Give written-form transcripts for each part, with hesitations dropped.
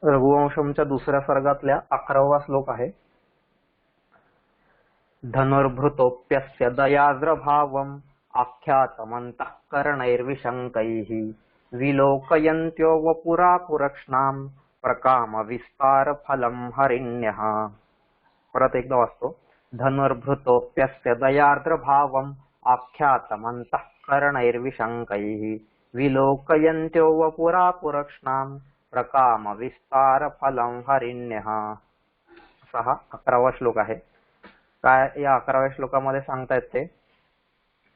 रघुवंशमच्या दुसऱ्या सर्गातल्या 11वा श्लोक आहे. धनुर्भृतोऽप्यस्य दयार्द्रभावम् आख्यातमन्तःकरणैर्विशङ्कैः विलोकयन्त्यो वपुरापुरक्ष्णाम् प्रकामविस्तारफलम् हरिण्यः. परत एकदा वाचतो. धनुर्भृतोऽप्यस्य दयार्द्रभावम् आख्यातमन्तःकरणैर्विशङ्कैः विलोकयन्त्यो वपुरापुरक्ष्णाम् प्रकामविस्तारफलम् हरिण्यः. असा हा 11वा श्लोक आहे. काय या 11व्या श्लोकामध्ये सांगता येते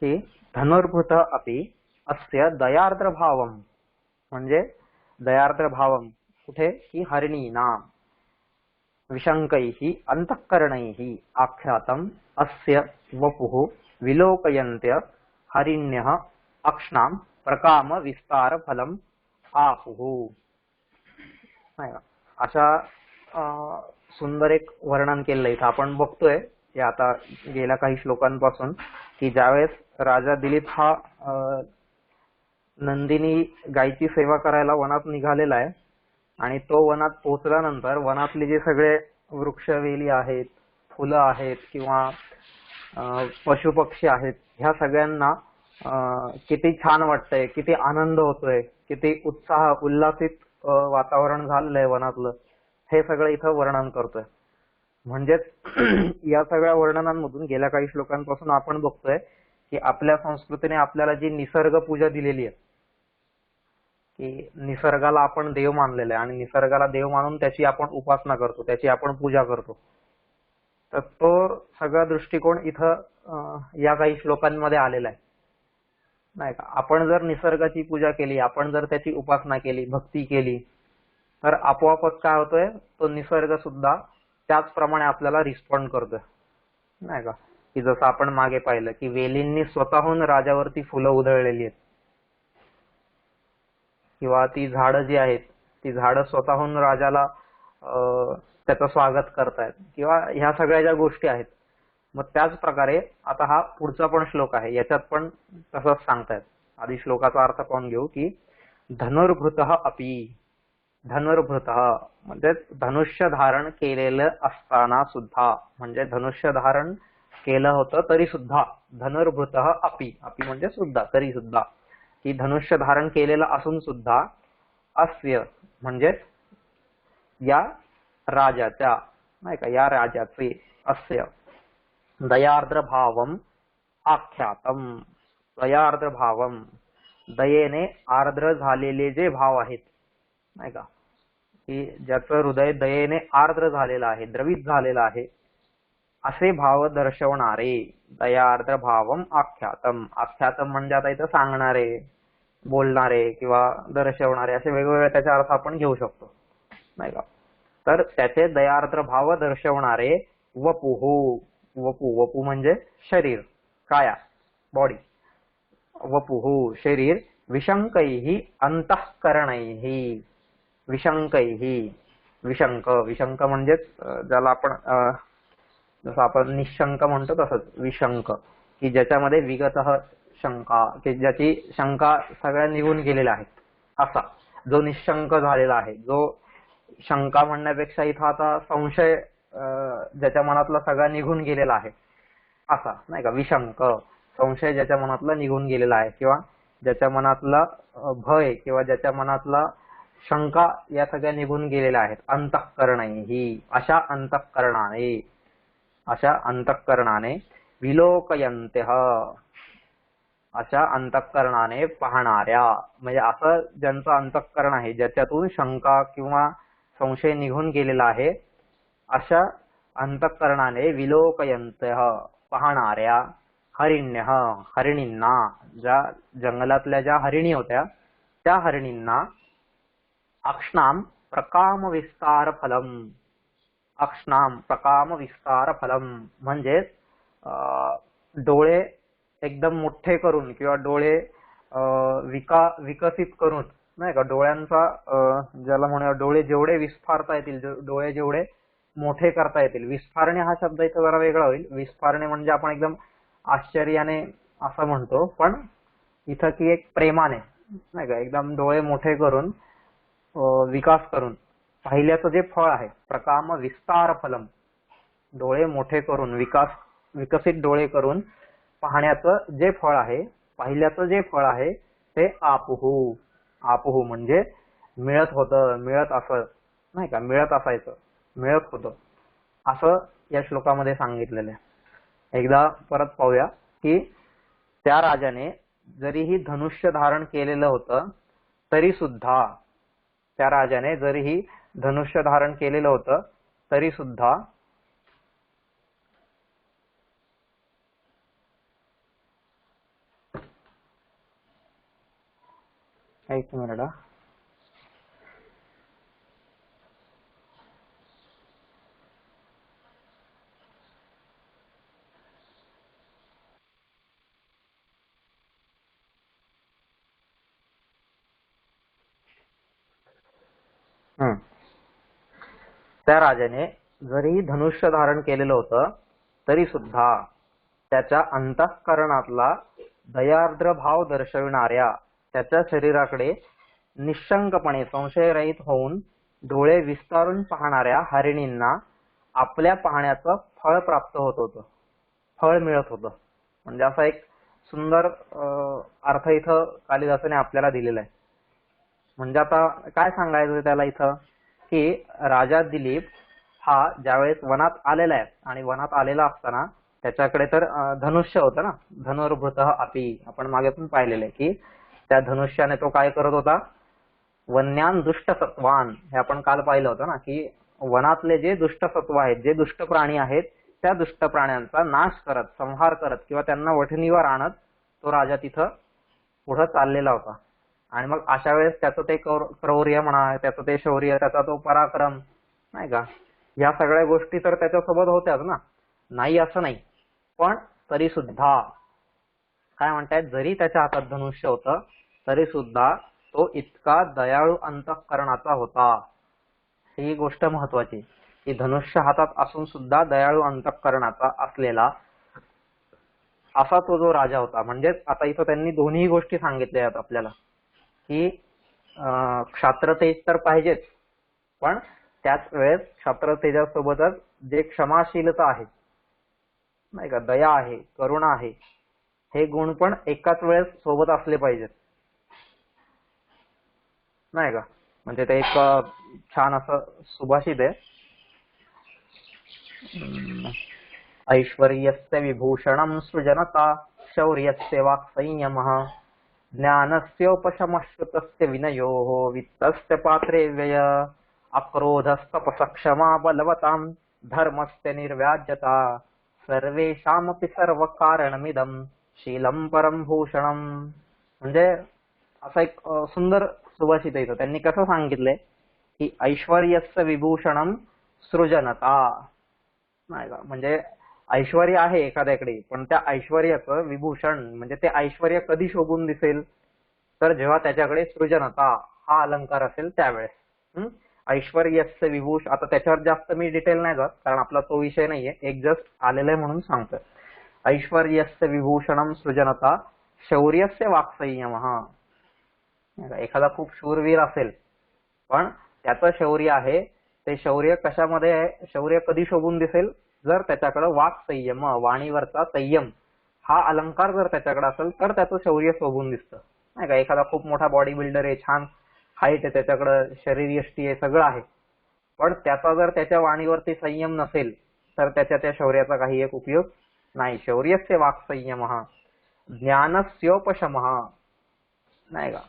की धनुर्भृत अपि अस्य दयार्द्र भावम, म्हणजे दयार्द्र भावम कुठे की हरिणीनां विशंकैः अंतःकरणैः आख्यातम अस्य वपुः विलोकयन्त्य हरिण्यः अक्ष्णां प्रकाम विस्तार फलम आपुः. अशा सुंदर एक वर्णन केलेलं इथं आपण बघतोय आता गेल्या काही श्लोकांपासून की ज्यावेळेस राजा दिलीप हा नंदिनी गायची सेवा करायला वनात निघालेला आहे आणि तो वनात पोहोचल्यानंतर वनातले जे सगळे वृक्षवेली आहेत, फुलं आहेत किंवा पशुपक्षी आहेत, ह्या सगळ्यांना किती छान वाटतंय, किती आनंद होतोय, किती उत्साह उल्हासित वातावरण झालेलं आहे वनातलं, हे सगळं इथं वर्णन करतोय. म्हणजेच या सगळ्या वर्णनांमधून गेल्या काही श्लोकांपासून आपण बघतोय की आपल्या संस्कृतीने आपल्याला जी निसर्ग पूजा दिलेली आहे की निसर्गाला आपण देव मानलेला आहे आणि निसर्गाला देव मानून त्याची आपण उपासना करतो, त्याची आपण पूजा करतो. तर तो सगळा दृष्टिकोन इथं या काही श्लोकांमध्ये आलेला आहे, नाही का. आपण जर निसर्गाची पूजा केली, आपण जर त्याची उपासना केली, भक्ती केली, तर आपोआपच काय होतोय, तो निसर्ग सुद्धा त्याचप्रमाणे आपल्याला रिस्पॉन्ड करतोय, नाही का. की जसं आपण मागे पाहिलं की वेलींनी स्वतःहून राजावरती फुलं उधळलेली आहेत किंवा ती झाडं जी आहेत ती झाडं स्वतःहून राजाला त्याचं स्वागत करतायत किंवा ह्या सगळ्या ज्या गोष्टी आहेत. मग त्याच प्रकारे आता हा पुढचा पण श्लोक आहे, याच्यात पण तसंच सांगतायत. आधी श्लोकाचा अर्थ पाहून घेऊ की धनुर्भृतः अपि, धनुर्भृतः म्हणजे धनुष्य धारण केलेलं असताना सुद्धा, म्हणजे धनुष्य धारण केलं होतं तरी सुद्धा, धनुर्भृतः अपि, अपि म्हणजे सुद्धा, तरी सुद्धा, की धनुष्य धारण केलेलं असून सुद्धा अस्य म्हणजे या राजाच्या, नाही का, या राजाचे, अस्य दयार्द्र भावम आख्यातम, दयार्द्र भावम दयेने आर्द्र झालेले जे भाव आहेत, नाही का, की ज्याचं हृदय दयेने आर्द्र झालेलं आहे, द्रवित झालेलं आहे, असे भाव दर्शवणारे दयार्द्र भावम आख्यातम. आख्यातम म्हणजे आता इथं सांगणारे, बोलणारे किंवा दर्शवणारे असे वेगवेगळे त्याचे अर्थ आपण घेऊ शकतो, नाही का. तर त्याचे दयार्द्र भाव दर्शवणारे वपुः, वपू, वपू म्हणजे शरीर, काया, बॉडी, वपुः शरीर, विशंकैः अंतःकरणैः, विशंकैः, विशंक, विशंक म्हणजे ज्याला आपण जसं आपण निशंक म्हणतो तसंच विशंक, की ज्याच्यामध्ये विगतः शंका, की ज्याची शंका सगळ्या निघून गेलेल्या आहेत, असा जो निशंक झालेला आहे. जो शंका म्हणण्यापेक्षा इथं आता संशय ज्याच्या मनातला सगळा निघून गेलेला आहे असा, नाही का, विशंक, संशय ज्याच्या मनातला निघून गेलेला आहे किंवा ज्याच्या मनातला भय किंवा ज्याच्या मनातला शंका या सगळ्या निघून गेलेल्या आहेत. अंतःकरणैः, अशा अंतःकरणाने, अशा अंतःकरणाने, विलोकयन्त्यः, अशा अंतःकरणाने पाहणाऱ्या, म्हणजे असं ज्यांचं अंतःकरण आहे ज्याच्यातून शंका किंवा संशय निघून गेलेला आहे, अशा अंतःकरणाने विलोकयन्त्यः पाहणाऱ्या हरिण्यः, हरिणींना, ज्या जंगलातल्या ज्या हरिणी होत्या त्या हरिणींना अक्ष्णाम प्रकाम विस्तार फलम, अक्ष्णाम प्रकाम विस्तार फलम म्हणजे डोळे एकदम मोठे करून किंवा डोळे विकसित करून, नाही का, डोळ्यांचा ज्याला म्हणूया डोळे जेवढे विस्फारता येतील, डोळे जेवढे मोठे करता येतील. विस्फारणे हा शब्द इथं जरा वेगळा होईल. विस्फारणे म्हणजे आपण एकदम आश्चर्याने असं म्हणतो, पण इथं की एक प्रेमाने, नाही का, एकदम डोळे मोठे करून विकास करून पाहिल्याचं जे फळ आहे, प्रकाम विस्तार फलम, डोळे मोठे करून विकसित डोळे करून पाहण्याचं जे फळ आहे, पाहिल्याचं जे फळ आहे ते आपुहू. आपुहू म्हणजे मिळत होतं, मिळत असं नाही का, मिळत असायचं, मिळत होतं असं या श्लोकामध्ये सांगितलेलं आहे. एकदा परत पाहूया की त्या राजाने जरीही धनुष्य धारण केलेलं होतं तरी सुद्धा, त्या राजाने जरीही धनुष्य धारण केलेलं होतं तरी सुद्धा एक मिनिट हा. त्या राजाने जरी धनुष्य धारण केलेलं होतं तरी सुद्धा त्याच्या अंतःकरणातला दयार्द्र भाव दर्शविणाऱ्या त्याच्या शरीराकडे निशंकपणे संशयरहित होऊन डोळे विस्तारून पाहणाऱ्या हरिणींना आपल्या पाहण्याचं फळ प्राप्त होत होतं, फळ मिळत होतं. म्हणजे असा एक सुंदर अर्थ इथं कालिदासाने आपल्याला दिलेला आहे. म्हणजे आता काय सांगायचं त्याला इथं की राजा दिलीप हा ज्यावेळेस वनात आलेला आहे आणि वनात आलेला असताना त्याच्याकडे तर धनुष्य होतं ना, धनुर्भृतः अपि, आपण मागे पण पाहिलेलं आहे की त्या धनुष्याने तो काय करत होता, वन्यान दुष्ट सत्वान, हे आपण काल पाहिलं होतं ना की वनातले जे दुष्ट सत्व आहेत, जे दुष्ट प्राणी आहेत, त्या दुष्ट प्राण्यांचा नाश करत, संहार करत किंवा त्यांना वठणीवर आणत तो राजा तिथं पुढे चाललेला होता. आणि मग अशा वेळेस त्याचं ते क्रौर्य म्हणा, त्याचं ते शौर्य, त्याचा तो पराक्रम नाही का, या सगळ्या गोष्टी तर त्याच्यासोबत होत्याच ना, नाही असं नाही. पण तरी सुद्धा काय म्हणतायत, जरी त्याच्या हातात धनुष्य होतं तरी सुद्धा तो इतका दयाळू अंतःकरणाचा होता. ही गोष्ट महत्वाची की धनुष्य हातात असून सुद्धा दयाळू अंतःकरणाचा असलेला असा तो जो राजा होता. म्हणजेच आता इथं त्यांनी दोन्ही गोष्टी सांगितल्या आहेत आपल्याला की क्षात्रतेज तर पाहिजेच, पण त्याच वेळेस क्षात्रतेजासोबतच जे क्षमाशीलता आहे नाही का, दया आहे, करुणा आहे, हे गुण पण एकाच वेळेस सोबत असले पाहिजेत नाही का. म्हणजे ते एक छान असं सुभाषित आहे, ऐश्वर्यस्य विभूषणं सृजनता शौर्यस्य वाक्संयमः ज्ञानस्योपशमश्रुतस्य विनयोः वित्तस्य पात्रे व्यय अक्रोधस्तपसक्षमा बलवतां धर्मस्य निर्व्याज्यता सर्वेषामपि सर्वकारणमिदं शीलं परम भूषणं. म्हणजे असा एक सुंदर सुभाषित आहे. त्यांनी कसं सांगितलंय की ऐश्वर्यस्य विभूषणं सृजनता नाही का, म्हणजे ऐश्वर्य आहे एखाद्याकडे, पण त्या ऐश्वर्याचं विभूषण म्हणजे ते ऐश्वर्य कधी शोभून दिसेल, तर जेव्हा त्याच्याकडे सृजनता हा अलंकार असेल त्यावेळेस. ऐश्वर्यस्य विभूषण, आता त्याच्यावर जास्त मी डिटेल नाही जात कारण आपला तो विषय नाहीये, एक जस्ट आलेला आहे म्हणून सांगतोय. ऐश्वर्यस्य विभूषणं सृजनता शौर्यस्य वाक्संयमः. एखादा खूप शूरवीर असेल पण त्याचं शौर्य आहे, ते शौर्य कशामध्ये आहे, शौर्य कधी शोभून दिसेल, जर त्याच्याकडे वाक संयम, वाणीवरचा संयम हा अलंकार जर त्याच्याकडे असेल तर त्याचं शौर्य शोभून दिसतं नाही का. एखादा खूप मोठा बॉडी बिल्डर आहे, छान हाईट आहे, त्याच्याकडे शरीर यष्टी आहे, सगळं आहे, पण त्याचा जर त्याच्या वाणीवरती संयम नसेल तर त्या शौर्याचा काही एक उपयोग नाही. शौर्यस्य वाक संयम, ज्ञानस्योपशम नाही का,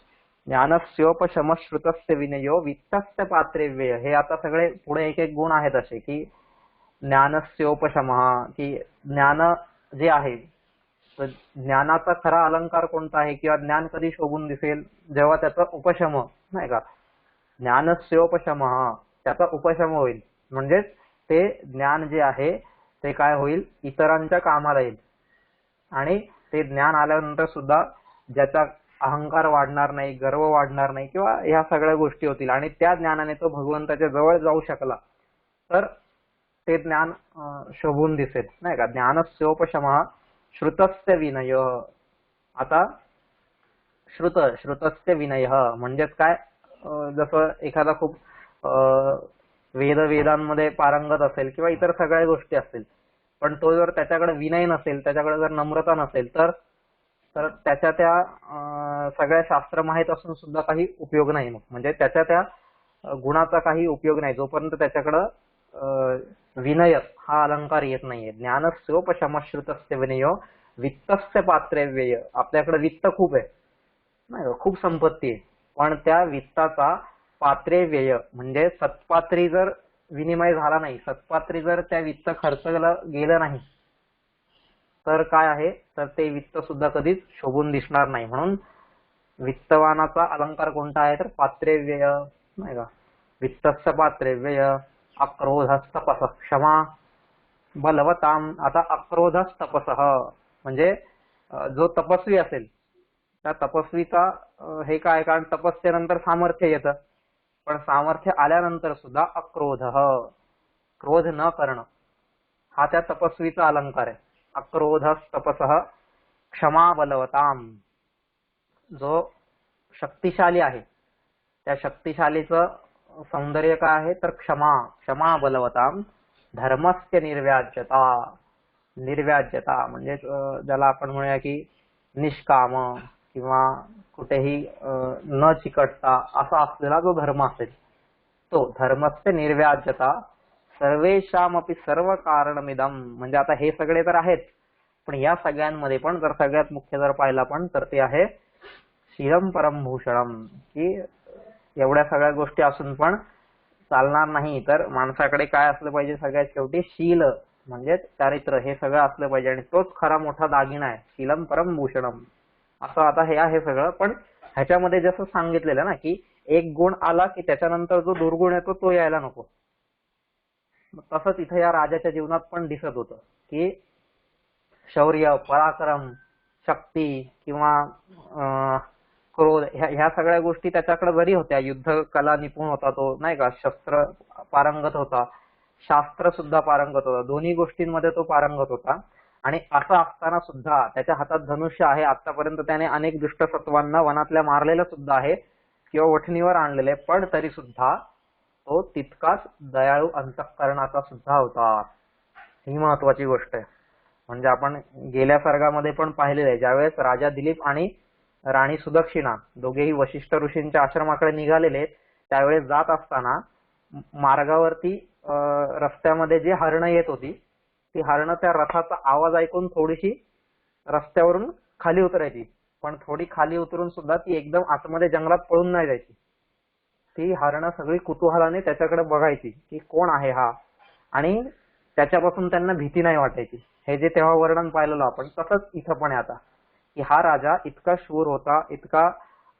ज्ञानस्योपशमश्रुतस्य विनयो वित्तस्य पात्रे व्यय. हे आता सगळे पुढे एक एक गुण आहेत असे की ज्ञानस्योपशम, की ज्ञान जे आहे, ज्ञानाचा खरा अलंकार कोणता आहे किंवा ज्ञान कधी शोभून दिसेल, जेव्हा त्याचा उपशम नाही का, ज्ञानस्योपशम, त्याचा उपशम होईल. म्हणजेच ते ज्ञान जे आहे ते काय होईल, इतरांच्या कामाला येईल आणि ते ज्ञान आल्यानंतर सुद्धा ज्याचा अहंकार वाढणार नाही, गर्व वाढणार नाही किंवा ह्या सगळ्या गोष्टी होतील आणि त्या ज्ञानाने तो भगवंताच्या जवळ जाऊ शकला तर ते ज्ञान शोभून दिसेल नाही का. ज्ञानस्योपशम श्रुतस्य विनय. आता श्रुतस्य विनय म्हणजेच काय, जसं एखादा खूप वेदांमध्ये पारंगत असेल किंवा इतर सगळ्या गोष्टी असतील, पण तो जर त्याच्याकडे विनय नसेल, त्याच्याकडे जर नम्रता नसेल, तर तर त्याच्या त्या सगळ्या शास्त्र माहित असून सुद्धा काही उपयोग नाही. मग म्हणजे त्याच्या त्या गुणाचा काही उपयोग नाही जोपर्यंत त्याच्याकडं विनय हा अलंकार येत नाहीये. ज्ञानस्योपशमश्रुतस्य विनयो वित्तस्य पात्रे व्यय. आपल्याकडे वित्त खूप आहे, नाही खूप संपत्ती आहे, पण त्या वित्ताचा पात्रे व्यय म्हणजे सत्पात्री जर विनिमय झाला नाही, सत्पात्री जर त्या वित्त खर्चलं गेलं नाही, तर काय आहे, तर ते वित्त सुद्धा कधीच शोभून दिसणार नाही. म्हणून वित्तवानाचा अलंकार कोणता आहे, तर पात्रे व्यय, नाही का. वित्तस्य पात्रे व्यय अक्रोधस्तपस क्षमा बलवताम. आता अक्रोधस्तपसः म्हणजे जो तपस्वी असेल त्या तपस्वीचा हे काय, कारण तपस्येनंतर सामर्थ्य येतं, पण सामर्थ्य आल्यानंतर सुद्धा अक्रोध, क्रोध न करणं, हा त्या तपस्वीचा अलंकार आहे. अक्रोधस्तपसः क्षमा बलवताम. जो शक्तिशाली आहे त्या शक्तिशालीचं सौंदर्य काय आहे, तर क्षमा, क्षमा बलवताम. धर्मस्य निर्व्याज्यता, निर्व्याज्यता म्हणजे ज्याला आपण म्हणूया की निष्काम किंवा कुठेही न चिकटता असा असलेला जो धर्म असेल तो. धर्मस्य निर्व्याज्यता सर्वेषामपि सर्व कारणमिदम. म्हणजे आता हे सगळे तर आहेत, पण या सगळ्यांमध्ये पण जर सगळ्यात मुख्य जर पाहिला पण तर ते आहे शीलम परमभूषणम. की एवढ्या सगळ्या गोष्टी असून पण चालणार नाही, तर माणसाकडे काय असलं पाहिजे, सगळ्यात शेवटी शील म्हणजे चारित्र्य, हे सगळं असलं पाहिजे, आणि तोच खरा मोठा दागिना आहे. शीलम परमभूषणम असं आता हे आहे सगळं. पण ह्याच्यामध्ये जसं सांगितलेलं ना की एक गुण आला की त्याच्यानंतर जो दुर्गुण येतो तो यायला नको. तसंच इथे या राजाच्या जीवनात पण दिसत होतं की शौर्य, पराक्रम, शक्ती किंवा क्रोध ह्या सगळ्या गोष्टी त्याच्याकडे जरी होत्या, युद्ध कला निपुण होता तो, नाही का, शस्त्र पारंगत होता, शास्त्र सुद्धा पारंगत होता, दोन्ही गोष्टींमध्ये तो पारंगत होता. आणि असं असताना सुद्धा त्याच्या हातात धनुष्य आहे. आतापर्यंत त्याने अनेक दुष्टसत्वांना वनातल्या मारलेलं सुद्धा आहे किंवा वठणीवर आणलेले, पण तरी सुद्धा तो तितकाच दयाळू अंतःकरणाचा सुद्धा होता. ही महत्वाची गोष्ट आहे. म्हणजे आपण गेल्या सर्गामध्ये पण पाहिलेलं आहे, ज्यावेळेस राजा दिलीप आणि राणी सुदक्षिणा दोघेही वशिष्ठ ऋषींच्या आश्रमाकडे निघालेले, त्यावेळेस जात असताना मार्गावरती रस्त्यामध्ये जी हरणं येत होती, ती हरणं त्या रथाचा आवाज ऐकून थोडीशी रस्त्यावरून खाली उतरायची, पण थोडी खाली उतरून सुद्धा ती एकदम आतमध्ये जंगलात पळून नाही जायची. ती हरणं सगळी कुतूहलाने त्याच्याकडे बघायची की कोण आहे हा, आणि त्याच्यापासून त्यांना भीती नाही वाटायची. हे जे तेव्हा वर्णन पाहिलेलं आपण, तसंच इथं पण आहे आता की हा राजा इतका शूर होता, इतका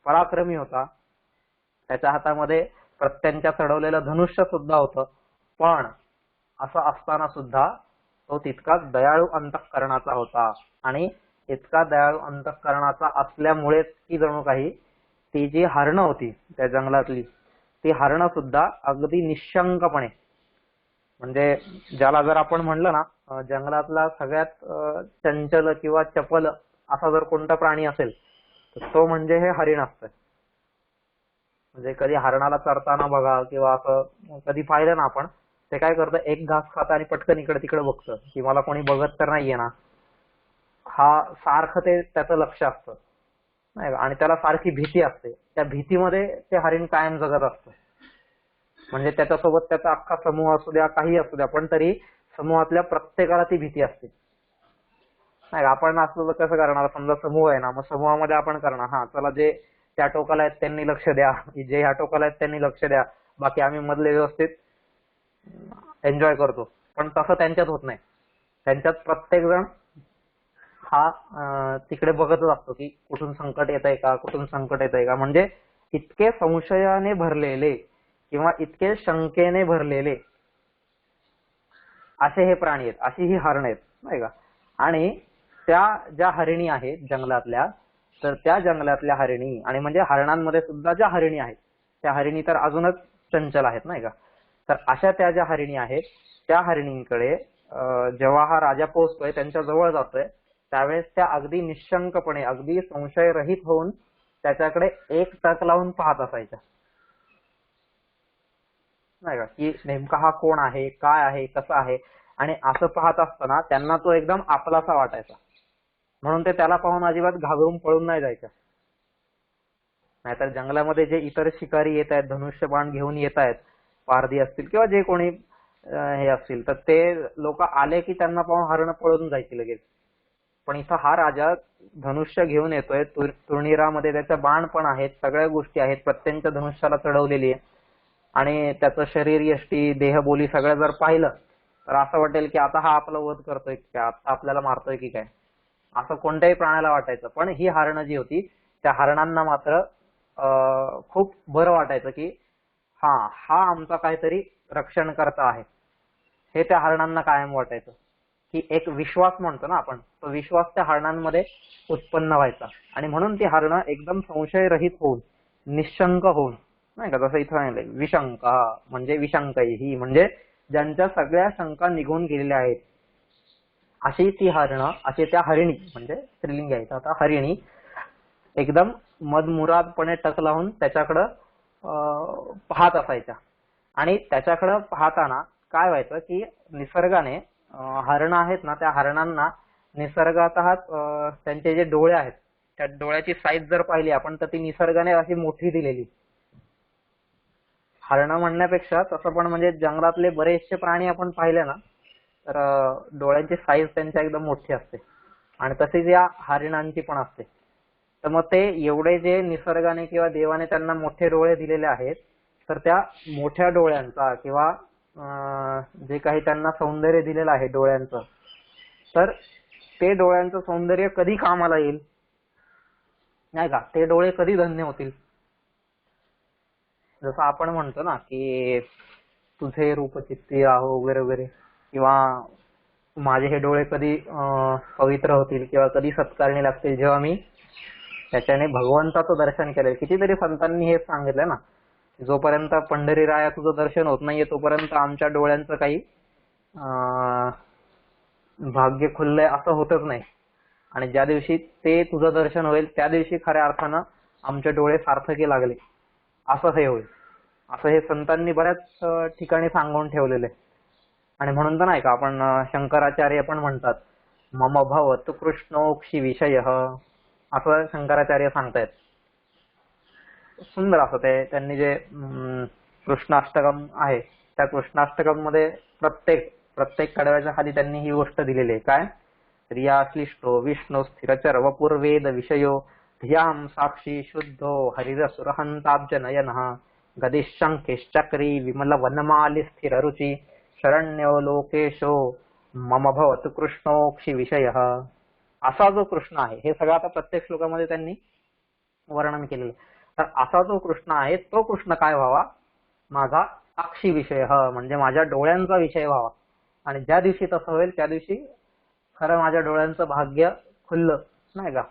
पराक्रमी होता, त्याच्या हातामध्ये प्रत्यंच्या चढवलेलं धनुष्य सुद्धा होतं, पण असं असताना सुद्धा तो तितकाच दयाळू अंतःकरणाचा होता. आणि इतका दयाळू अंतःकरणाचा असल्यामुळेच की जणू काही ती जी हरणं होती त्या जंगलातली, ती हरणं सुद्धा अगदी निशंकपणे, म्हणजे ज्याला जर आपण म्हणलं ना जंगलातला सगळ्यात चंचल किंवा चपल असा जर कोणता प्राणी असेल तर तो म्हणजे हे हरिण असतं. म्हणजे कधी हरणाला चरताना बघा किंवा असं कधी पाहिलं ना आपण, ते काय करतं, एक घास खातं आणि पटकन इकडे तिकडे बघतं की मला कोणी बघत तर नाहीये ना, हा सारखं ते त्याचं लक्ष असतं, नाही का, आणि त्याला सारखी भीती असते. त्या भीतीमध्ये ते हरिण कायम जगत असतं. म्हणजे त्याच्यासोबत त्याचा अख्खा समूह असू द्या, काही असू द्या, पण तरी समूहातल्या प्रत्येकाला ती भीती असते. नाही, आपण असलं तर कसं करणार, समजा समूह आहे ना, मग समूहामध्ये आपण करणार, हा चला जे त्या टोकाला आहेत त्यांनी लक्ष द्या, जे ह्या टोकाला आहेत त्यांनी लक्ष द्या, बाकी आम्ही मधले व्यवस्थित एन्जॉय करतो. पण तसं त्यांच्यात होत नाही. त्यांच्यात प्रत्येक जण हा तिकडे बघतच असतो की कुठून संकट येत आहे का, कुठून संकट येत आहे का. म्हणजे इतके संशयाने भरलेले किंवा इतके शंकेने भरलेले असे हे प्राणी आहेत, अशी ही हरण आहेत, नाही का. आणि त्या ज्या हरिणी आहेत जंगलातल्या, तर त्या जंगलातल्या हरिणी, आणि म्हणजे हरणांमध्ये सुद्धा ज्या हरिणी आहेत त्या हरिणी तर अजूनच चंचल आहेत, नाही का. तर अशा त्या ज्या हरिणी आहेत त्या हरिणींकडे जेव्हा हा राजा पोहोचतोय, त्यांच्या जवळ जातोय, त्यावेळेस त्या अगदी निशंकपणे, अगदी संशयरहित होऊन त्याच्याकडे एक टक लावून पाहत असायच्या. नाही का, की नेमका हा कोण आहे, काय आहे, कसा आहे. आणि असं पाहत असताना त्यांना तो एकदम आपलासा वाटायचा, म्हणून ते त्याला पाहून अजिबात घाबरून पळून नाही जायचं. नाहीतर जंगलामध्ये जे इतर शिकारी येत आहेत, धनुष्यबाण घेऊन येत आहेत, पारधी असतील किंवा जे कोणी हे असतील, तर ते लोक आले की त्यांना पाहून हरणं पळून जायची लगेच. पण इथं हा राजा धनुष्य घेऊन येतोय, तुर्णीरामध्ये त्याच्या बाण पण आहेत, सगळ्या गोष्टी आहेत, प्रत्यंच्या धनुष्याला चढवलेली आहे. आणि त्याचं शरीर यष्टी, देहबोली सगळं जर पाहिलं तर असं वाटेल की आता हा आपला वध करतोय की काय, आता आपल्याला मारतोय की काय, असं कोणत्याही प्राण्याला वाटायचं. पण ही हरणं जी होती, त्या हरणांना मात्र खूप बरं वाटायचं की हा हा आमचा काहीतरी रक्षण करता आहे, हे त्या हरणांना कायम वाटायचं. की एक विश्वास म्हणतो ना आपण, तो विश्वास त्या हरणांमध्ये उत्पन्न व्हायचा. आणि म्हणून ती हरणं एकदम संशयरहित होऊन, निशंक होऊन, नाही का, जसं इथं म्हणलंय विशंक, म्हणजे विशंकही ही, म्हणजे ज्यांच्या सगळ्या शंका निघून गेलेल्या आहेत, अशी ती हरणं, अशी त्या हरिणी, म्हणजे स्त्रीलिंग घ्यायचं आता, हरिणी एकदम मदमुरादपणे टक लावून त्याच्याकडं पाहत असायच्या. आणि त्याच्याकडं पाहताना काय व्हायचं की निसर्गाने हरणं आहेत ना, त्या हरणांना निसर्गातः त्यांचे जे डोळे आहेत, त्या डोळ्याची साईज जर पाहिली आपण तर ती निसर्गाने अशी मोठी दिलेली. हरणं म्हणण्यापेक्षा तसं पण म्हणजे जंगलातले बरेचसे प्राणी आपण पाहिले ना, तर डोळ्यांची साईज त्यांच्या एकदम मोठी असते. आणि तसेच या हरिणांची पण असते. तर मग ते एवढे जे निसर्गाने किंवा देवाने त्यांना मोठे डोळे दिलेले आहेत, तर त्या मोठ्या डोळ्यांचा किंवा जे काही त्यांना सौंदर्य दिलेलं आहे डोळ्यांचं, तर ते डोळ्यांचं सौंदर्य कधी कामाला येईल, नाही का, ते डोळे कधी धन्य होतील. जसं आपण म्हणतो ना की तुझे रूप चित्ती आहो वगैरे वगैरे, किंवा माझे हे डोळे कधी पवित्र होतील किंवा कधी सत्कारणी लागतील, जेव्हा मी त्याच्याने भगवंताचं दर्शन केलं. कितीतरी संतांनी हे सांगितलं ना, जोपर्यंत पंढरीराया तुझं दर्शन होत नाहीये तोपर्यंत आमच्या डोळ्यांचं काही भाग्य खुललंय असं होतच नाही. आणि ज्या दिवशी ते तुझं दर्शन होईल त्या दिवशी खऱ्या अर्थानं आमचे डोळे सार्थकी लागले, असं हे होईल. असं हे संतांनी बऱ्याच ठिकाणी सांगून ठेवलेलं आहे. आणि म्हणून तर नाही का आपण शंकराचार्य पण म्हणतात, मम भवतु कृष्णोक्षी विषय, असं शंकराचार्य सांगतायत. सुंदर असं ते त्यांनी जे कृष्णाष्टकम आहे, त्या कृष्णाष्टकम मध्ये प्रत्येक कडव्याच्या खाली त्यांनी ही गोष्ट दिलेली आहे. काय, रिया श्लिष्टो विष्णू स्थिरचर वपुर्वेद विषयो धियाम साक्षी शुद्धो हरिरसुरहंताब्जनयनः गदिशंखेश्चक्री विमल वनमाली स्थिर रुचि शरण्यो लोकेशो मम भवतु कृष्णोक्षी विषय. असा जो कृष्ण आहे, हे सगळं आता प्रत्येक श्लोकामध्ये त्यांनी वर्णन केलेलं. तर असा जो कृष्ण आहे तो कृष्ण काय व्हावा, माझा अक्षी विषय, म्हणजे माझ्या डोळ्यांचा विषय व्हावा. आणि ज्या दिवशी तसं होईल त्या दिवशी खरं माझ्या डोळ्यांचं भाग्य खुललं, नाही का,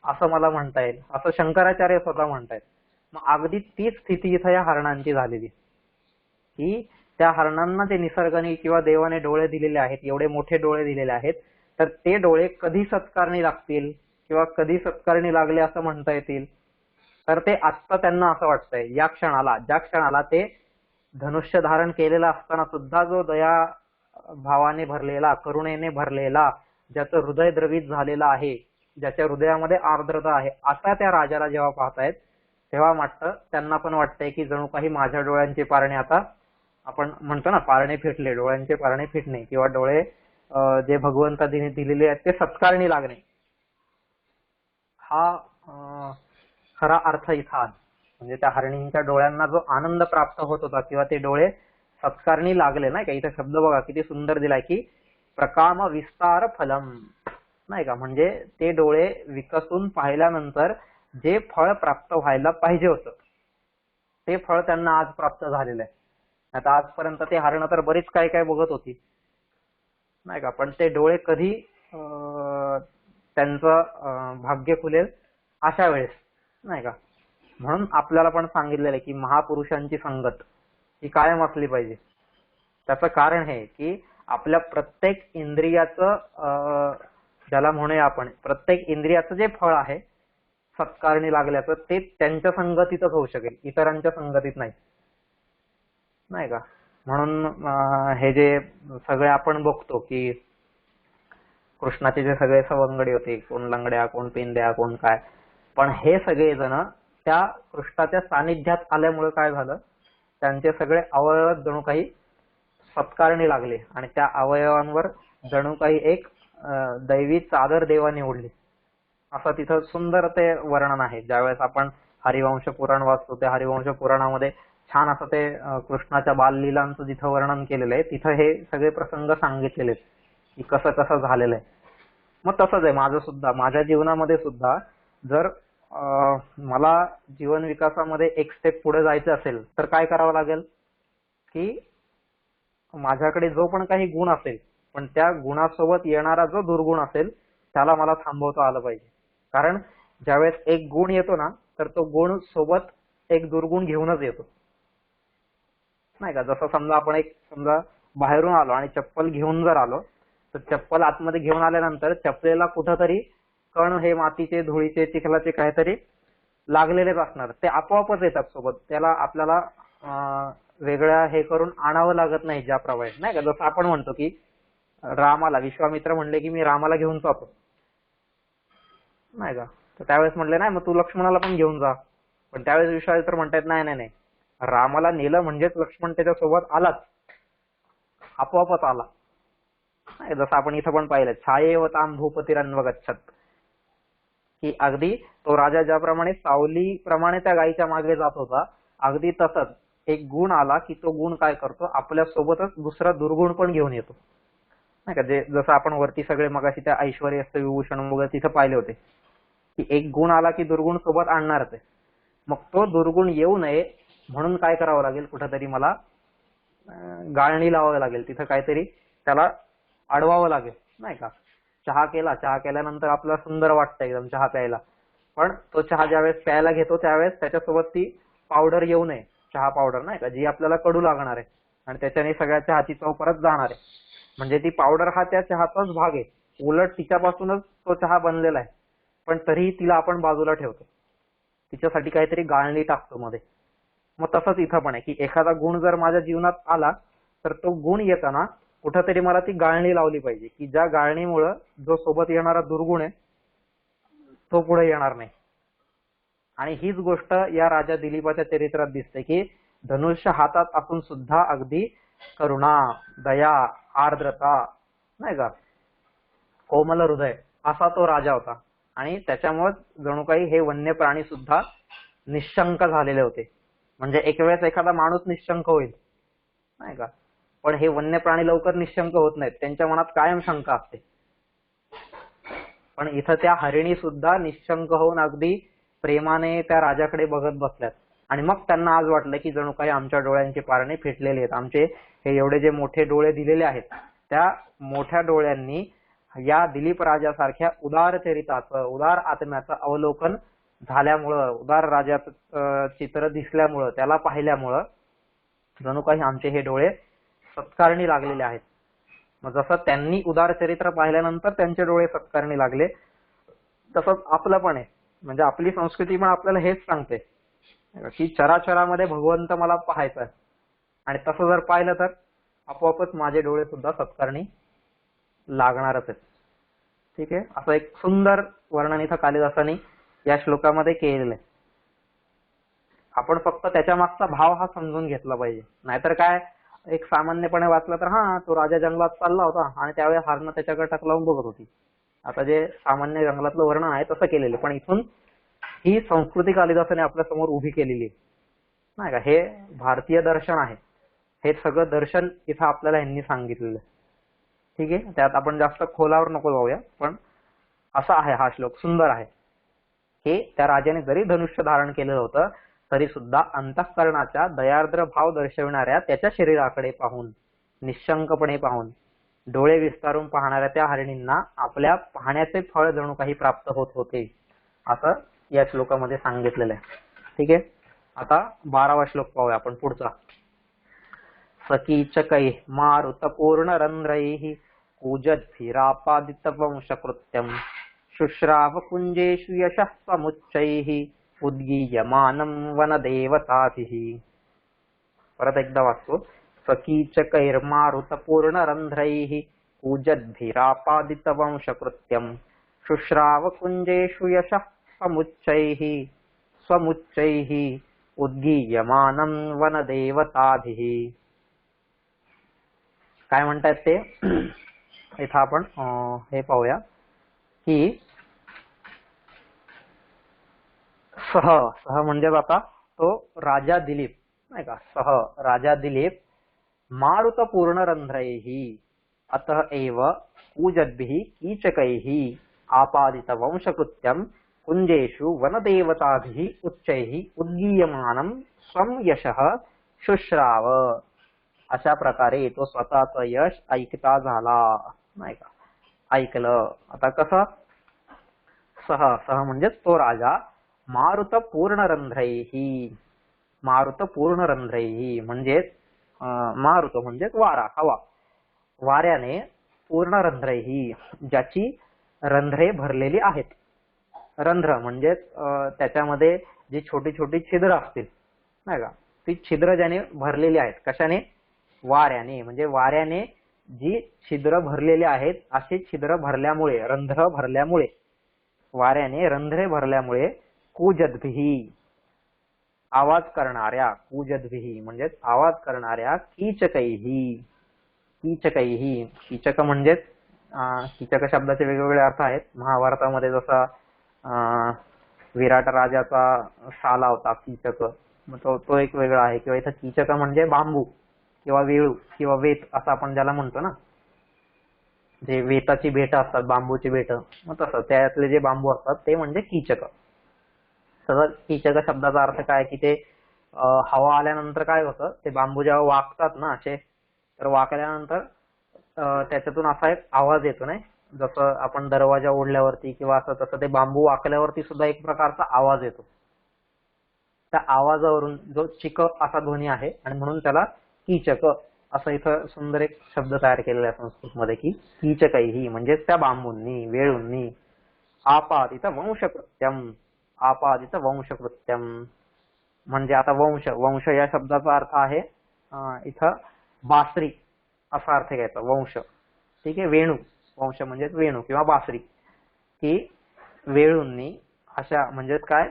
असं मला म्हणता येईल, असं शंकराचार्य स्वतः म्हणतायत. मग अगदी तीच स्थिती इथं या हरणांची झालेली, की त्या हरणांना ते निसर्गाने किंवा देवाने डोळे दिलेले आहेत, एवढे मोठे डोळे दिलेले आहेत, तर ते डोळे कधी सत्कारणी लागतील किंवा कधी सत्कारणी लागले असं म्हणता येतील, तर ते आत्ता त्यांना असं वाटतंय, या क्षणाला, ज्या क्षणाला ते धनुष्य धारण केलेला असताना सुद्धा जो दया भावाने भरलेला, करुणेने भरलेला, ज्याचं हृदय द्रवित झालेलं आहे, ज्याच्या हृदयामध्ये आर्द्रता आहे, आता त्या राजाला जेव्हा पाहतायत तेव्हा वाटतं, त्यांना पण वाटतंय की जणू काही माझ्या डोळ्यांचे पारणे, आता आपण म्हणतो ना पारणे फिटले, डोळ्यांचे पारणे फिटणे, किंवा डोळे जे भगवंताने दिलेले आहेत ते सत्कारणी लागणे, हा खरा अर्थ इथं आहे. म्हणजे त्या हरणींच्या डोळ्यांना जो आनंद प्राप्त होत होता किंवा ते डोळे सत्कारणी लागले, नाही का, इथे शब्द बघा किती सुंदर दिलाय, की प्रकाम विस्तार फलम, नाही का, म्हणजे ते डोळे विकसून पाहिल्यानंतर जे फळ प्राप्त व्हायला पाहिजे होतं ते फळ त्यांना आज प्राप्त झालेलं आहे. आता आजपर्यंत ते हरणं तर बरीच काय काय बघत होती, नाही का, पण ते डोळे कधी त्यांचं भाग्य खुलेल अशा वेळेस, नाही का. म्हणून आपल्याला पण सांगितलेलं आहे की महापुरुषांची संगत ही कायम असली पाहिजे. त्याचं कारण हे की आपल्या प्रत्येक इंद्रियाचं, ज्याला म्हणूया आपण, प्रत्येक इंद्रियाचं जे फळ आहे सत्कारणी लागल्याचं, ते त्यांच्या संगतीतच होऊ शकेल, इतरांच्या संगतीत नाही. नाही का. म्हणून हे जे सगळे आपण बघतो की कृष्णाचे जे सगळे सवंगडी होते, कोण लंगड्या, कोण पेंद्या, कोण काय, पण हे सगळे जण त्या कृष्णाच्या सानिध्यात आल्यामुळे काय झालं, त्यांचे सगळे अवयव जणू काही सत्कारणी लागले आणि त्या अवयवांवर जणू काही एक दैवी चादर देवाने ओढली, असं तिथं सुंदर ते वर्णन आहे. ज्यावेळेस आपण हरिवंश पुराण वाचतो, त्या हरिवंश पुराणामध्ये छान असं ते कृष्णाच्या बाललीलांचं जिथं वर्णन केलेलं आहे, तिथं हे सगळे प्रसंग सांगितलेले आहेत की कसं कसं झालेलं आहे. मग तसंच आहे माझं सुद्धा, माझ्या जीवनामध्ये सुद्धा जर मला जीवन विकासामध्ये एक स्टेप पुढे जायचं असेल तर काय करावं लागेल की माझ्याकडे जो पण काही गुण असेल, पण त्या गुणासोबत येणारा जो दुर्गुण असेल त्याला मला थांबवता आलं पाहिजे. कारण ज्यावेळेस एक गुण येतो ना, तर तो गुण सोबत एक दुर्गुण घेऊनच येतो, नाही का. जसं समजा आपण समजा बाहेरून आलो आणि चप्पल घेऊन जर आलो, तर चप्पल आतमध्ये घेऊन आल्यानंतर चपलेला कुठंतरी कण हे मातीचे, धुळीचे, चिखलाचे काहीतरी लागलेलेच असणार, ते आपोआपच येतात सोबत. त्याला आपल्याला वेगळ्या हे करून आणावं लागत नाही, ज्याप्रमाणे नाही का. जसं आपण म्हणतो की रामाला विश्वामित्र म्हणले की मी रामाला घेऊन जातो, नाही का. तर त्यावेळेस म्हणले नाही, मग तू लक्ष्मणाला पण घेऊन जा. पण त्यावेळेस विश्वामित्र म्हणतात नाही नाही नाही, रामाला नेलं म्हणजेच लक्ष्मण त्याच्यासोबत आलाच, आपोआपच आला. जसं आपण इथं पण पाहिलं, छायेवताम भूपतिरन्वगच्छत, की अगदी तो राजा ज्याप्रमाणे सावलीप्रमाणे त्या गायीच्या मागे जात होता, अगदी तसंच एक गुण आला की तो गुण काय करतो, आपल्या सोबतच दुसरा दुर्गुण पण घेऊन येतो, नाही का. जे जसं आपण वरती सगळे मगाशी त्या ऐश्वर्य विभूषण वगैरे तिथं पाहिले होते की एक गुण आला की दुर्गुण सोबत आणणारच आहे. मग तो दुर्गुण येऊ नये म्हणून काय करावं लागेल, कुठंतरी मला गाळणी लावावी लागेल, तिथं काहीतरी त्याला अडवावं लागेल, नाही का. चहा केला, चहा केल्यानंतर आपल्याला सुंदर वाटतं एकदम चहा प्यायला, पण तो चहा ज्यावेळेस प्यायला घेतो त्यावेळेस त्याच्यासोबत ती पावडर येऊ नये, चहा पावडर, नाही का, जी आपल्याला कडू लागणार आहे आणि त्याच्याने सगळ्या चहाची चव परत जाणार आहे. म्हणजे ती पावडर हा त्या चहाचाच भाग आहे, उलट तिच्यापासूनच तो चहा बनलेला आहे, पण तरीही तिला आपण बाजूला ठेवतो, तिच्यासाठी काहीतरी गाळणी टाकतो मध्ये. मग तसंच इथं पण आहे की एखादा गुण जर माझ्या जीवनात आला तर तो गुण येताना कुठंतरी मला ती गाळणी लावली पाहिजे, की ज्या गाळणीमुळं जो सोबत येणारा दुर्गुण आहे तो पुढे येणार नाही. आणि हीच गोष्ट या राजा दिलीपाच्या चरित्रात दिसते की धनुष्य हातात असून सुद्धा अगदी करुणा, दया, आर्द्रता, नाही का, कोमल हृदय असा तो राजा होता. आणि त्याच्यामुळे जणू काही हे वन्य प्राणी सुद्धा निशंक झालेले होते. म्हणजे एक वेळेस एखादा माणूस निशंक होईल, नाही का, पण हे वन्य प्राणी लवकर निशंक होत नाहीत, त्यांच्या मनात कायम शंका असते. पण इथं त्या हरिणी सुद्धा निशंक होऊन अगदी प्रेमाने त्या राजाकडे बघत बसल्यात. आणि मग त्यांना आज वाटलं की जणू काही आमच्या डोळ्यांचे पारणे फिटलेले आहेत, आमचे हे एवढे जे मोठे डोळे दिलेले आहेत, त्या मोठ्या डोळ्यांनी या दिलीप राजासारख्या उदार चरिताचं, उदार आत्म्याचं अवलोकन झाल्यामुळं, उदार राजाचं चित्र दिसल्यामुळं, त्याला पाहिल्यामुळं जणू काही आमचे हे डोळे सत्कारणी लागलेले आहेत. मग जसं त्यांनी उदार चरित्र पाहिल्यानंतर त्यांचे डोळे सत्कारणी लागले, तसंच आपलं पण आहे. म्हणजे आपली संस्कृती पण आपल्याला हेच सांगते की चराचरामध्ये भगवंत मला पाहायचा आहे, आणि तसं जर पाहिलं तर आपोआपच माझे डोळे सुद्धा सत्कारणी लागणारच आहेत. ठीक आहे. असं एक सुंदर वर्णन इथं कालिदासाने या श्लोकामध्ये केलेलं आहे. आपण फक्त त्याच्या मागचा भाव हा समजून घेतला पाहिजे. नाहीतर काय, एक सामान्यपणे वाचलं तर हा तो राजा जंगलात चालला होता आणि त्यावेळेस हरणं त्याच्याकडे टक लावून बघत होती, आता जे सामान्य जंगलातलं वर्णन आहे तसं केलेलं. पण इथून ही संस्कृती कालिदासाने आपल्या समोर उभी केलेली आहे, नाही का. हे भारतीय दर्शन आहे, हे सगळं दर्शन इथं आपल्याला यांनी सांगितलेलं आहे. ठीक आहे. त्यात आपण जास्त खोलावर नको जाऊया, पण असा आहे हा श्लोक, सुंदर आहे. हे त्या राजाने जरी धनुष्य धारण केलेलं होतं तरी सुद्धा अंतःकरणाच्या दयार्द्र भाव दर्शविणाऱ्या त्याच्या शरीराकडे पाहून, निशंकपणे पाहून, डोळे विस्तारून पाहणाऱ्या त्या हरिणींना आपल्या पाहण्याचे फळ जणू काही प्राप्त होत होते, असं या श्लोकामध्ये सांगितलेलं आहे. ठीक आहे. आता 12वा श्लोक पाहूया आपण पुढचा. सकीचकै मारुतपूर्ण रंध्रैः कूजद्भिरापादितवंशकृत्यं शुश्राव कुंजेषु यशः समुच्चैः उद्गीयमानं वनदेवताभिः. परत एकदा वाचतो. सकीचकैर्मारुतपूर्णरन्ध्रैः कूजद्भिरापादितवंशकृत्यम् शुश्रावकुञ्जेषु यशः समुच्चैः स्वमुच्चैः उद्गीयमानं वनदेवताभिः. काय म्हणतात ते इथं आपण हे पाहूया की सह सह म्हणजे आता तो राजा दिलीप नाही का, सह राजा दिलीप मारुत पूर्णरंध्रैः अतः एव कूजद्भिः कीचकैः आपादित वंशकृत्यं कुंजेषु वनदेवताभिः उच्चैः उद्गीयमानं स्वं यशः शुश्राव. अशा प्रकारे तो स्वतःचं यश ऐकता झाला नाही का, ऐकलं. आता कसं, सह सह म्हणजे तो राजा मारुत पूर्णरंध्रैः, मारुत पूर्णरंध्रैः म्हणजे मारुत म्हणजे वारा, हवा, वाऱ्याने पूर्णरंध्रैः ज्याची रंध्रे भरलेली आहेत. रंध्र म्हणजे त्याच्यामध्ये जी छोटी छोटी छिद्र असतील नाही का, ती छिद्र ज्याने भरलेली आहेत. कशाने? वाऱ्याने. म्हणजे वाऱ्याने जी छिद्र भरलेली आहेत अशी छिद्र भरल्यामुळे, रंध्र भरल्यामुळे, वाऱ्याने रंध्रे भरल्यामुळे कूजद्भिः आवाज करणाऱ्या, कूजद्भिः म्हणजे आवाज करणाऱ्या कीचकैः, कीचकैः. कीचक म्हणजे कीचक शब्दाचे वेगवेगळे अर्थ आहेत. महाभारतामध्ये जसा विराट राजाचा शाला होता कीचक, मग तो एक वेगळा आहे. किंवा इथं कीचक म्हणजे बांबू किंवा वेळू किंवा वेत असं आपण ज्याला म्हणतो ना, जे वेताची बेट असतात, बांबूची बेट, मग तसं त्यातले जे बांबू असतात ते म्हणजे कीचक. तर कीचक शब्दाचा अर्थ काय की ते हवा आल्यानंतर काय होतं, ते बांबू जेव्हा वाकतात ना असे, तर वाकल्यानंतर त्याच्यातून असा एक आवाज येतो नाही, जसं आपण दरवाजा ओढल्यावरती किंवा असं, तसं ते बांबू वाकल्यावरती सुद्धा एक प्रकारचा आवाज येतो. त्या आवाजावरून जो चिक असा ध्वनी आहे आणि म्हणून त्याला कीचक असं इथं सुंदर एक शब्द तयार केलेला आहे संस्कृतमध्ये की कीचकैः म्हणजे त्या बांबूंनी, वेळूंनी. आपादित वंशकृत्यम, आपादित वंशकृत्यम म्हणजे आता वंश, वंश या शब्दाचा अर्थ आहे इथं बासरी असा अर्थ घ्यायचा, वंश. ठीक आहे, वेणू, वंश म्हणजे वेणू किंवा बासरी. की वेळूंनी अशा म्हणजे काय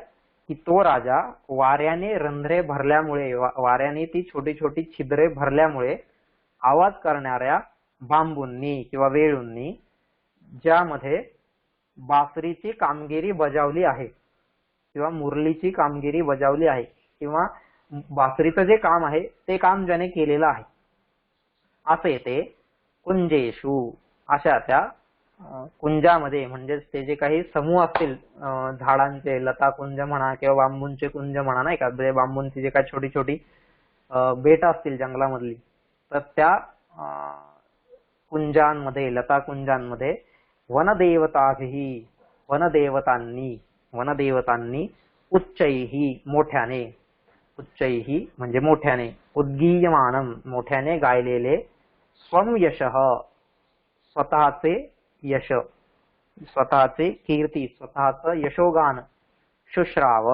की तो राजा वाऱ्याने रंध्रे भरल्यामुळे, वाऱ्याने ती छोटी छोटी छिद्रे भरल्यामुळे आवाज करणाऱ्या बांबूंनी किंवा वेळूंनी ज्यामध्ये बासरीची कामगिरी बजावली आहे किंवा मुरलीची कामगिरी बजावली आहे किंवा बासरीचं जे काम आहे ते काम ज्याने केलेलं आहे, असे ते कुंजेषु अशा त्या कुंजामध्ये, म्हणजे ते जे काही समूह असतील झाडांचे, लता कुंज म्हणा किंवा बांबूंचे कुंज म्हणा नाही का, बांबूंची जे काही छोटी छोटी बेट असतील जंगलामधली, तर त्या कुंजांमध्ये, लता कुंजांमध्ये वनदेवताभिः वनदेवतांनी, वनदेवतांनी उच्चैः मोठ्याने, उच्चैः म्हणजे मोठ्याने, उद्गीयमानं मोठ्याने गायलेले, स्वं यशः स्वतःचे यश, स्वतःचे कीर्ती, स्वतःचं यशोगान, शुश्राव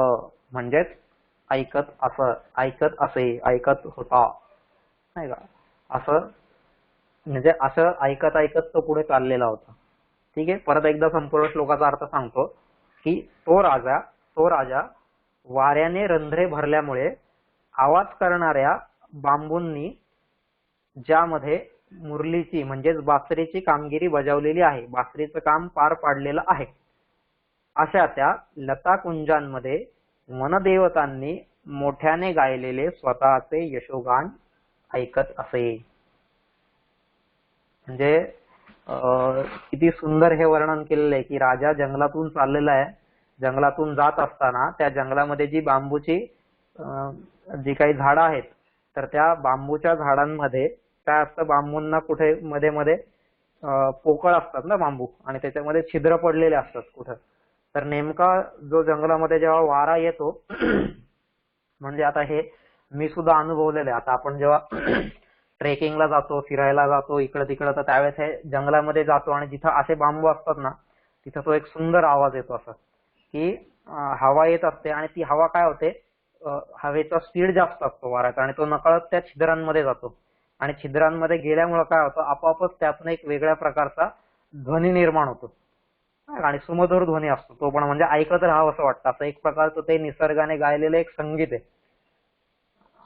म्हणजेच ऐकत असं, ऐकत असे, ऐकत होता नाही का, असं म्हणजे असं ऐकत ऐकत तो पुढे चाललेला होता. ठीक आहे, परत एकदा संपूर्ण श्लोकाचा अर्थ सांगतो की तो राजा वाऱ्याने रंध्रे भरल्यामुळे आवाज करणाऱ्या बांबूंनी ज्यामध्ये मुरलीची म्हणजेच बासरीची कामगिरी बजावलेली आहे, बासरीचं काम पार पाडलेलं आहे, अशा त्या लता कुंजांमध्ये वनदेवतांनी मोठ्याने गायलेले स्वतःचे यशोगान ऐकत असे. म्हणजे किती सुंदर हे वर्णन केलेलं आहे की राजा जंगलातून चाललेला आहे, जंगलातून जात असताना त्या जंगलामध्ये जी बांबूची जी काही झाडं आहेत, तर त्या बांबूच्या झाडांमध्ये काय असतं, बांबूंना कुठे मध्ये मध्ये पोकळ असतात ना बांबू, आणि त्याच्यामध्ये छिद्र पडलेले असतात कुठं. तर नेमका जो जंगलामध्ये जेव्हा वारा येतो म्हणजे आता हे मी सुद्धा अनुभवलेलं आहे. आता आपण जेव्हा ट्रेकिंगला जातो, फिरायला जातो इकडं तिकडं, तर त्यावेळेस हे जंगलामध्ये जातो आणि जिथं असे बांबू असतात ना, तिथं तो एक सुंदर आवाज येतो, असं की हवा येत असते आणि ती हवा काय होते, हवेचा स्पीड जास्त असतो वाऱ्याचा आणि तो नकळत त्या छिद्रांमध्ये जातो आणि छिद्रांमध्ये गेल्यामुळे काय होतं, आपोआपच त्यातून एक वेगळ्या प्रकारचा ध्वनी निर्माण होतो आणि सुमधुर ध्वनी असतो तो पण, म्हणजे ऐकत राहावं असं वाटतं. असं एक प्रकारचं ते निसर्गाने गायलेलं एक संगीत आहे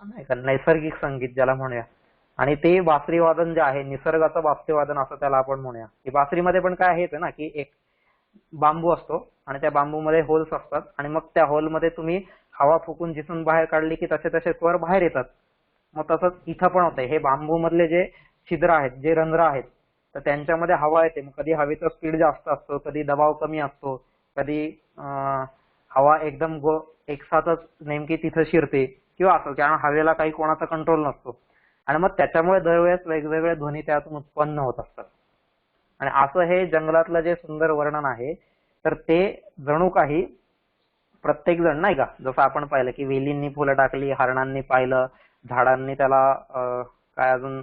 नाही का, नैसर्गिक संगीत ज्याला म्हणूया. आणि ते बासरी वादन जे आहे, निसर्गाचं बासरी वादन असं त्याला आपण म्हणूया. की बासरीमध्ये पण काय हेच आहे ना, की एक बांबू असतो आणि त्या बांबूमध्ये होल्स असतात आणि मग त्या होलमध्ये तुम्ही हवा फुकून जिथून बाहेर काढली की तसे तसे स्वर बाहेर येतात. मग तसंच इथं पण होतंय. हे बांबू मधले जे छिद्र आहेत, जे रंध्र आहेत, तर त्यांच्यामध्ये हवा येते. मग कधी हवेचा स्पीड जास्त असतो, कधी दबाव कमी असतो, कधी हवा एकदम एकसाथच नेमकी तिथं शिरते किंवा असं, कारण हवेला काही कोणाचा कंट्रोल नसतो आणि मग त्याच्यामुळे दरवेळेस वेगवेगळे ध्वनी त्यातून उत्पन्न होत असतात. आणि असं हे जंगलातलं जे सुंदर वर्णन आहे, तर ते जणू काही प्रत्येक जण नाही का, जसं आपण पाहिलं की वेलींनी फुलं टाकली, हरणांनी पाहिलं, झाडांनी त्याला काय अजून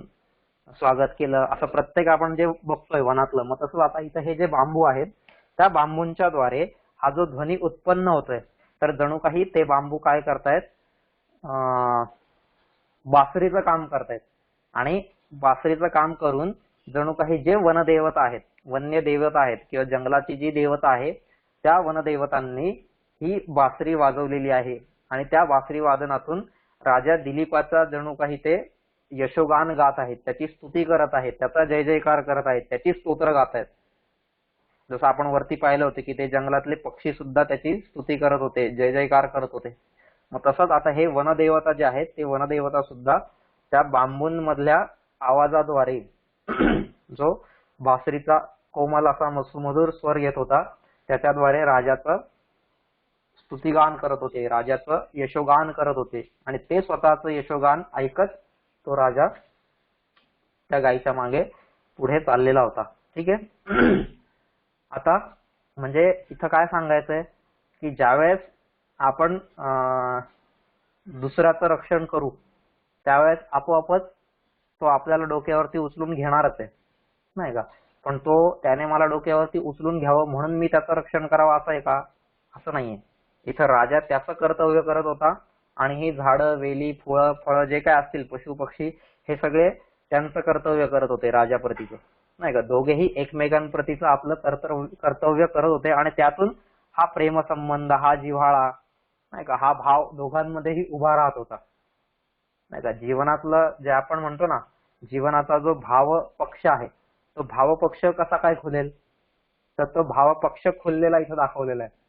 स्वागत केलं, असं प्रत्येक आपण जे बघतोय वनातलं, मग तसं आता इथं हे जे बांबू आहेत त्या बांबूंच्या द्वारे हा जो ध्वनी उत्पन्न होतोय, तर जणू काही ते बांबू काय करतायत, बासरीचं काम करतायत. आणि बासरीचं काम करून जणू काही जे वनदेवता आहेत, वन्य देवता आहेत किंवा जंगलाची जी देवता आहे, त्या वनदेवतांनी ही बासरी वाजवलेली आहे आणि त्या बासरी वादनातून राजा दिलीपाचा जणू काही ते यशोगान गात आहेत, त्याची स्तुती करत आहेत, त्याचा जय जयकार करत आहेत, त्याची स्तोत्र गात आहेत. जसं आपण वरती पाहिलं होतं की ते जंगलातले पक्षी सुद्धा त्याची स्तुती करत होते, जय जयकार करत होते. मग तसंच आता हे वनदेवता जे आहेत, ते वनदेवता सुद्धा त्या बांबूंमधल्या आवाजाद्वारे जो बासरीचा कोमल असा सुमधुर स्वर येत होता, त्याच्याद्वारे राजाचं स्तुतिगान करत होते, राजाचं यशोगान करत होते. आणि ते स्वतःचं यशोगान ऐकत तो राजा त्या गायीच्या मागे पुढे चाललेला होता. ठीक आहे. आता म्हणजे इथं काय सांगायचंय की ज्यावेळेस आपण दुसऱ्याचं रक्षण करू, त्यावेळेस आपोआपच तो आपल्याला डोक्यावरती उचलून घेणारच आहे नाही का. पण तो त्याने मला डोक्यावरती उचलून घ्यावं म्हणून मी त्याचं रक्षण करावं असं आहे का? असं नाहीये. इथं राजा त्याचं कर्तव्य करत होता आणि ही झाडं, वेली, फळं जे काय असतील, पशु पक्षी, हे सगळे त्यांचं कर्तव्य करत होते राजाप्रतीचं नाही का. दोघेही एकमेकांप्रतीचं आपलं कर्तव्य करत होते आणि त्यातून हा प्रेमसंबंध, हा जिव्हाळा नाही का, हा भाव दोघांमध्येही उभा राहत होता नाही का. जीवनातलं जे आपण म्हणतो ना, जीवनाचा जो भाव पक्ष आहे, तो भाव पक्ष कसा काय खुलेल, तर तो भाव पक्ष खुललेला इथं दाखवलेला आहे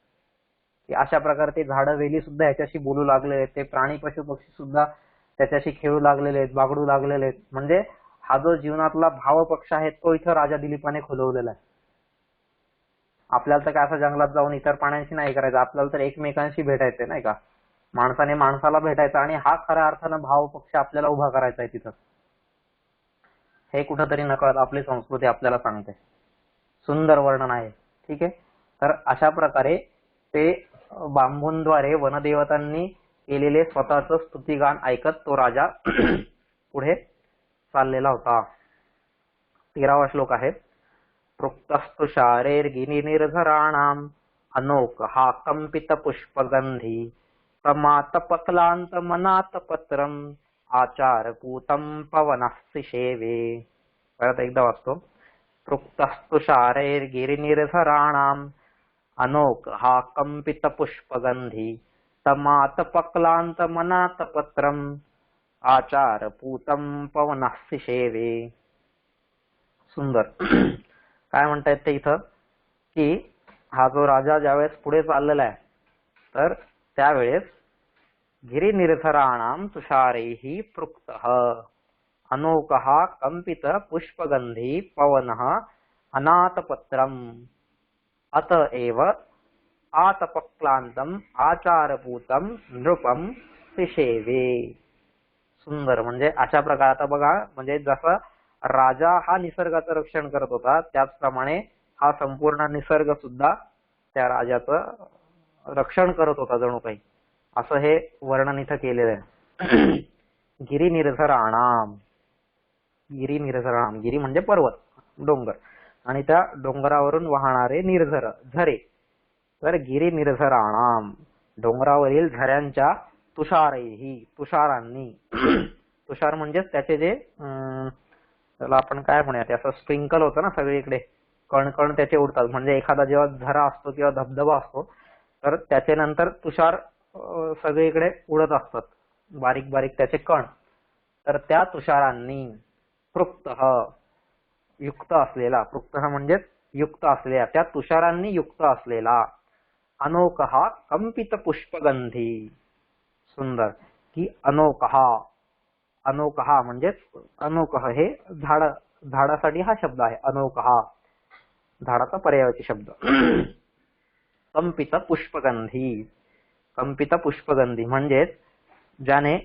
की अशा प्रकारे ते झाडं, वेली सुद्धा ह्याच्याशी बोलू लागले आहेत, ते प्राणी, पशु पक्षी सुद्धा त्याच्याशी खेळू लागलेले आहेत, बागडू लागलेले आहेत. म्हणजे हा जो जीवनातला भाव पक्ष आहे, तो इथं राजा दिलीपाने खुलवलेला आहे. आपल्याला तर काय असं जंगलात जाऊन इतर प्राण्यांशी नाही करायचं, आपल्याला तर एकमेकांशी भेटायचंय नाही का. माणसाने माणसाला भेटायचं आणि हा खऱ्या अर्थानं भाव पक्ष आपल्याला उभा करायचा आहे तिथं. हे कुठंतरी नकळत आपली संस्कृती आपल्याला सांगते. सुंदर वर्णन आहे. ठीक आहे. तर अशा प्रकारे ते बांबूंद्वारे वनदेवतांनी केलेले स्वतःचं स्तुतिगान ऐकत तो राजा पुढे चाललेला होता. 13वा श्लोक आहे. पृक्तस्तु शारैर्गिरिनिर्झराणाम् अनोकहा कंपित पुष्पगंधी प्रमातपक्लान्तमनातपत्रम् आचारपूतं पवनः सेवे. परत एकदा वाचतो. पृक्तस्तु शारैर्गिरिनिर्झराणाम् अनोकहा कंपित पुष्पगंधी प्रमातपक्लान्तमनातपत्रम् आचारपूतं पवनः सेवे. सुंदर. काय म्हणतायत ते इथं की हा जो राजा ज्यावेळेस पुढे चाललेला आहे, तर त्यावेळेस गिरिनिर्झराणाम तुषारैहि पृक्तः अनोकः कंपित पुष्पगंधी पवनः अनाथपत्रम् अतएव आतपक्लांतम आचारपूतम नृपम सिषेवे. सुंदर. म्हणजे अशा प्रकारे आता बघा, म्हणजे जसं राजा हा निसर्गाचं रक्षण करत होता, त्याचप्रमाणे हा संपूर्ण निसर्ग सुद्धा त्या राजाचं रक्षण करत होता जणू काही, असं हे वर्णन इथं केलेलं आहे. गिरिनिर्झराणाम. गिरिनिर्झराणाम, गिरी म्हणजे पर्वत, डोंगर, आणि त्या डोंगरावरून वाहणारे निर्झर, झरे. तर गिरिनिर्झराणाम, डोंगरावरील झऱ्यांच्या तुषारैहि तुषारांनी तुषार म्हणजेच त्याचे जे त्याला आपण काय म्हणूयात, असं स्प्रिंकल होतं ना सगळीकडे, कण त्याचे उडतात. म्हणजे एखादा जेव्हा झरा असतो किंवा धबधबा असतो तर त्याचे नंतर तुषार सगळीकडे उडत असतात, बारीक बारीक त्याचे कण. तर त्या तुषारांनी पृक्त युक्त असलेला, पृक्त म्हणजेच युक्त असलेला, त्या तुषारांनी युक्त असलेला अनोखा कंपित पुष्पगंधी. सुंदर की अनोखा, अनोखा म्हणजेच अनोखा हे झाडासाठी हा शब्द आहे. अनोखा झाडाचा पर्यायवाची शब्द. कंपित पुष्पगंधी, कंपित पुष्पगंधी म्हणजेच ज्याने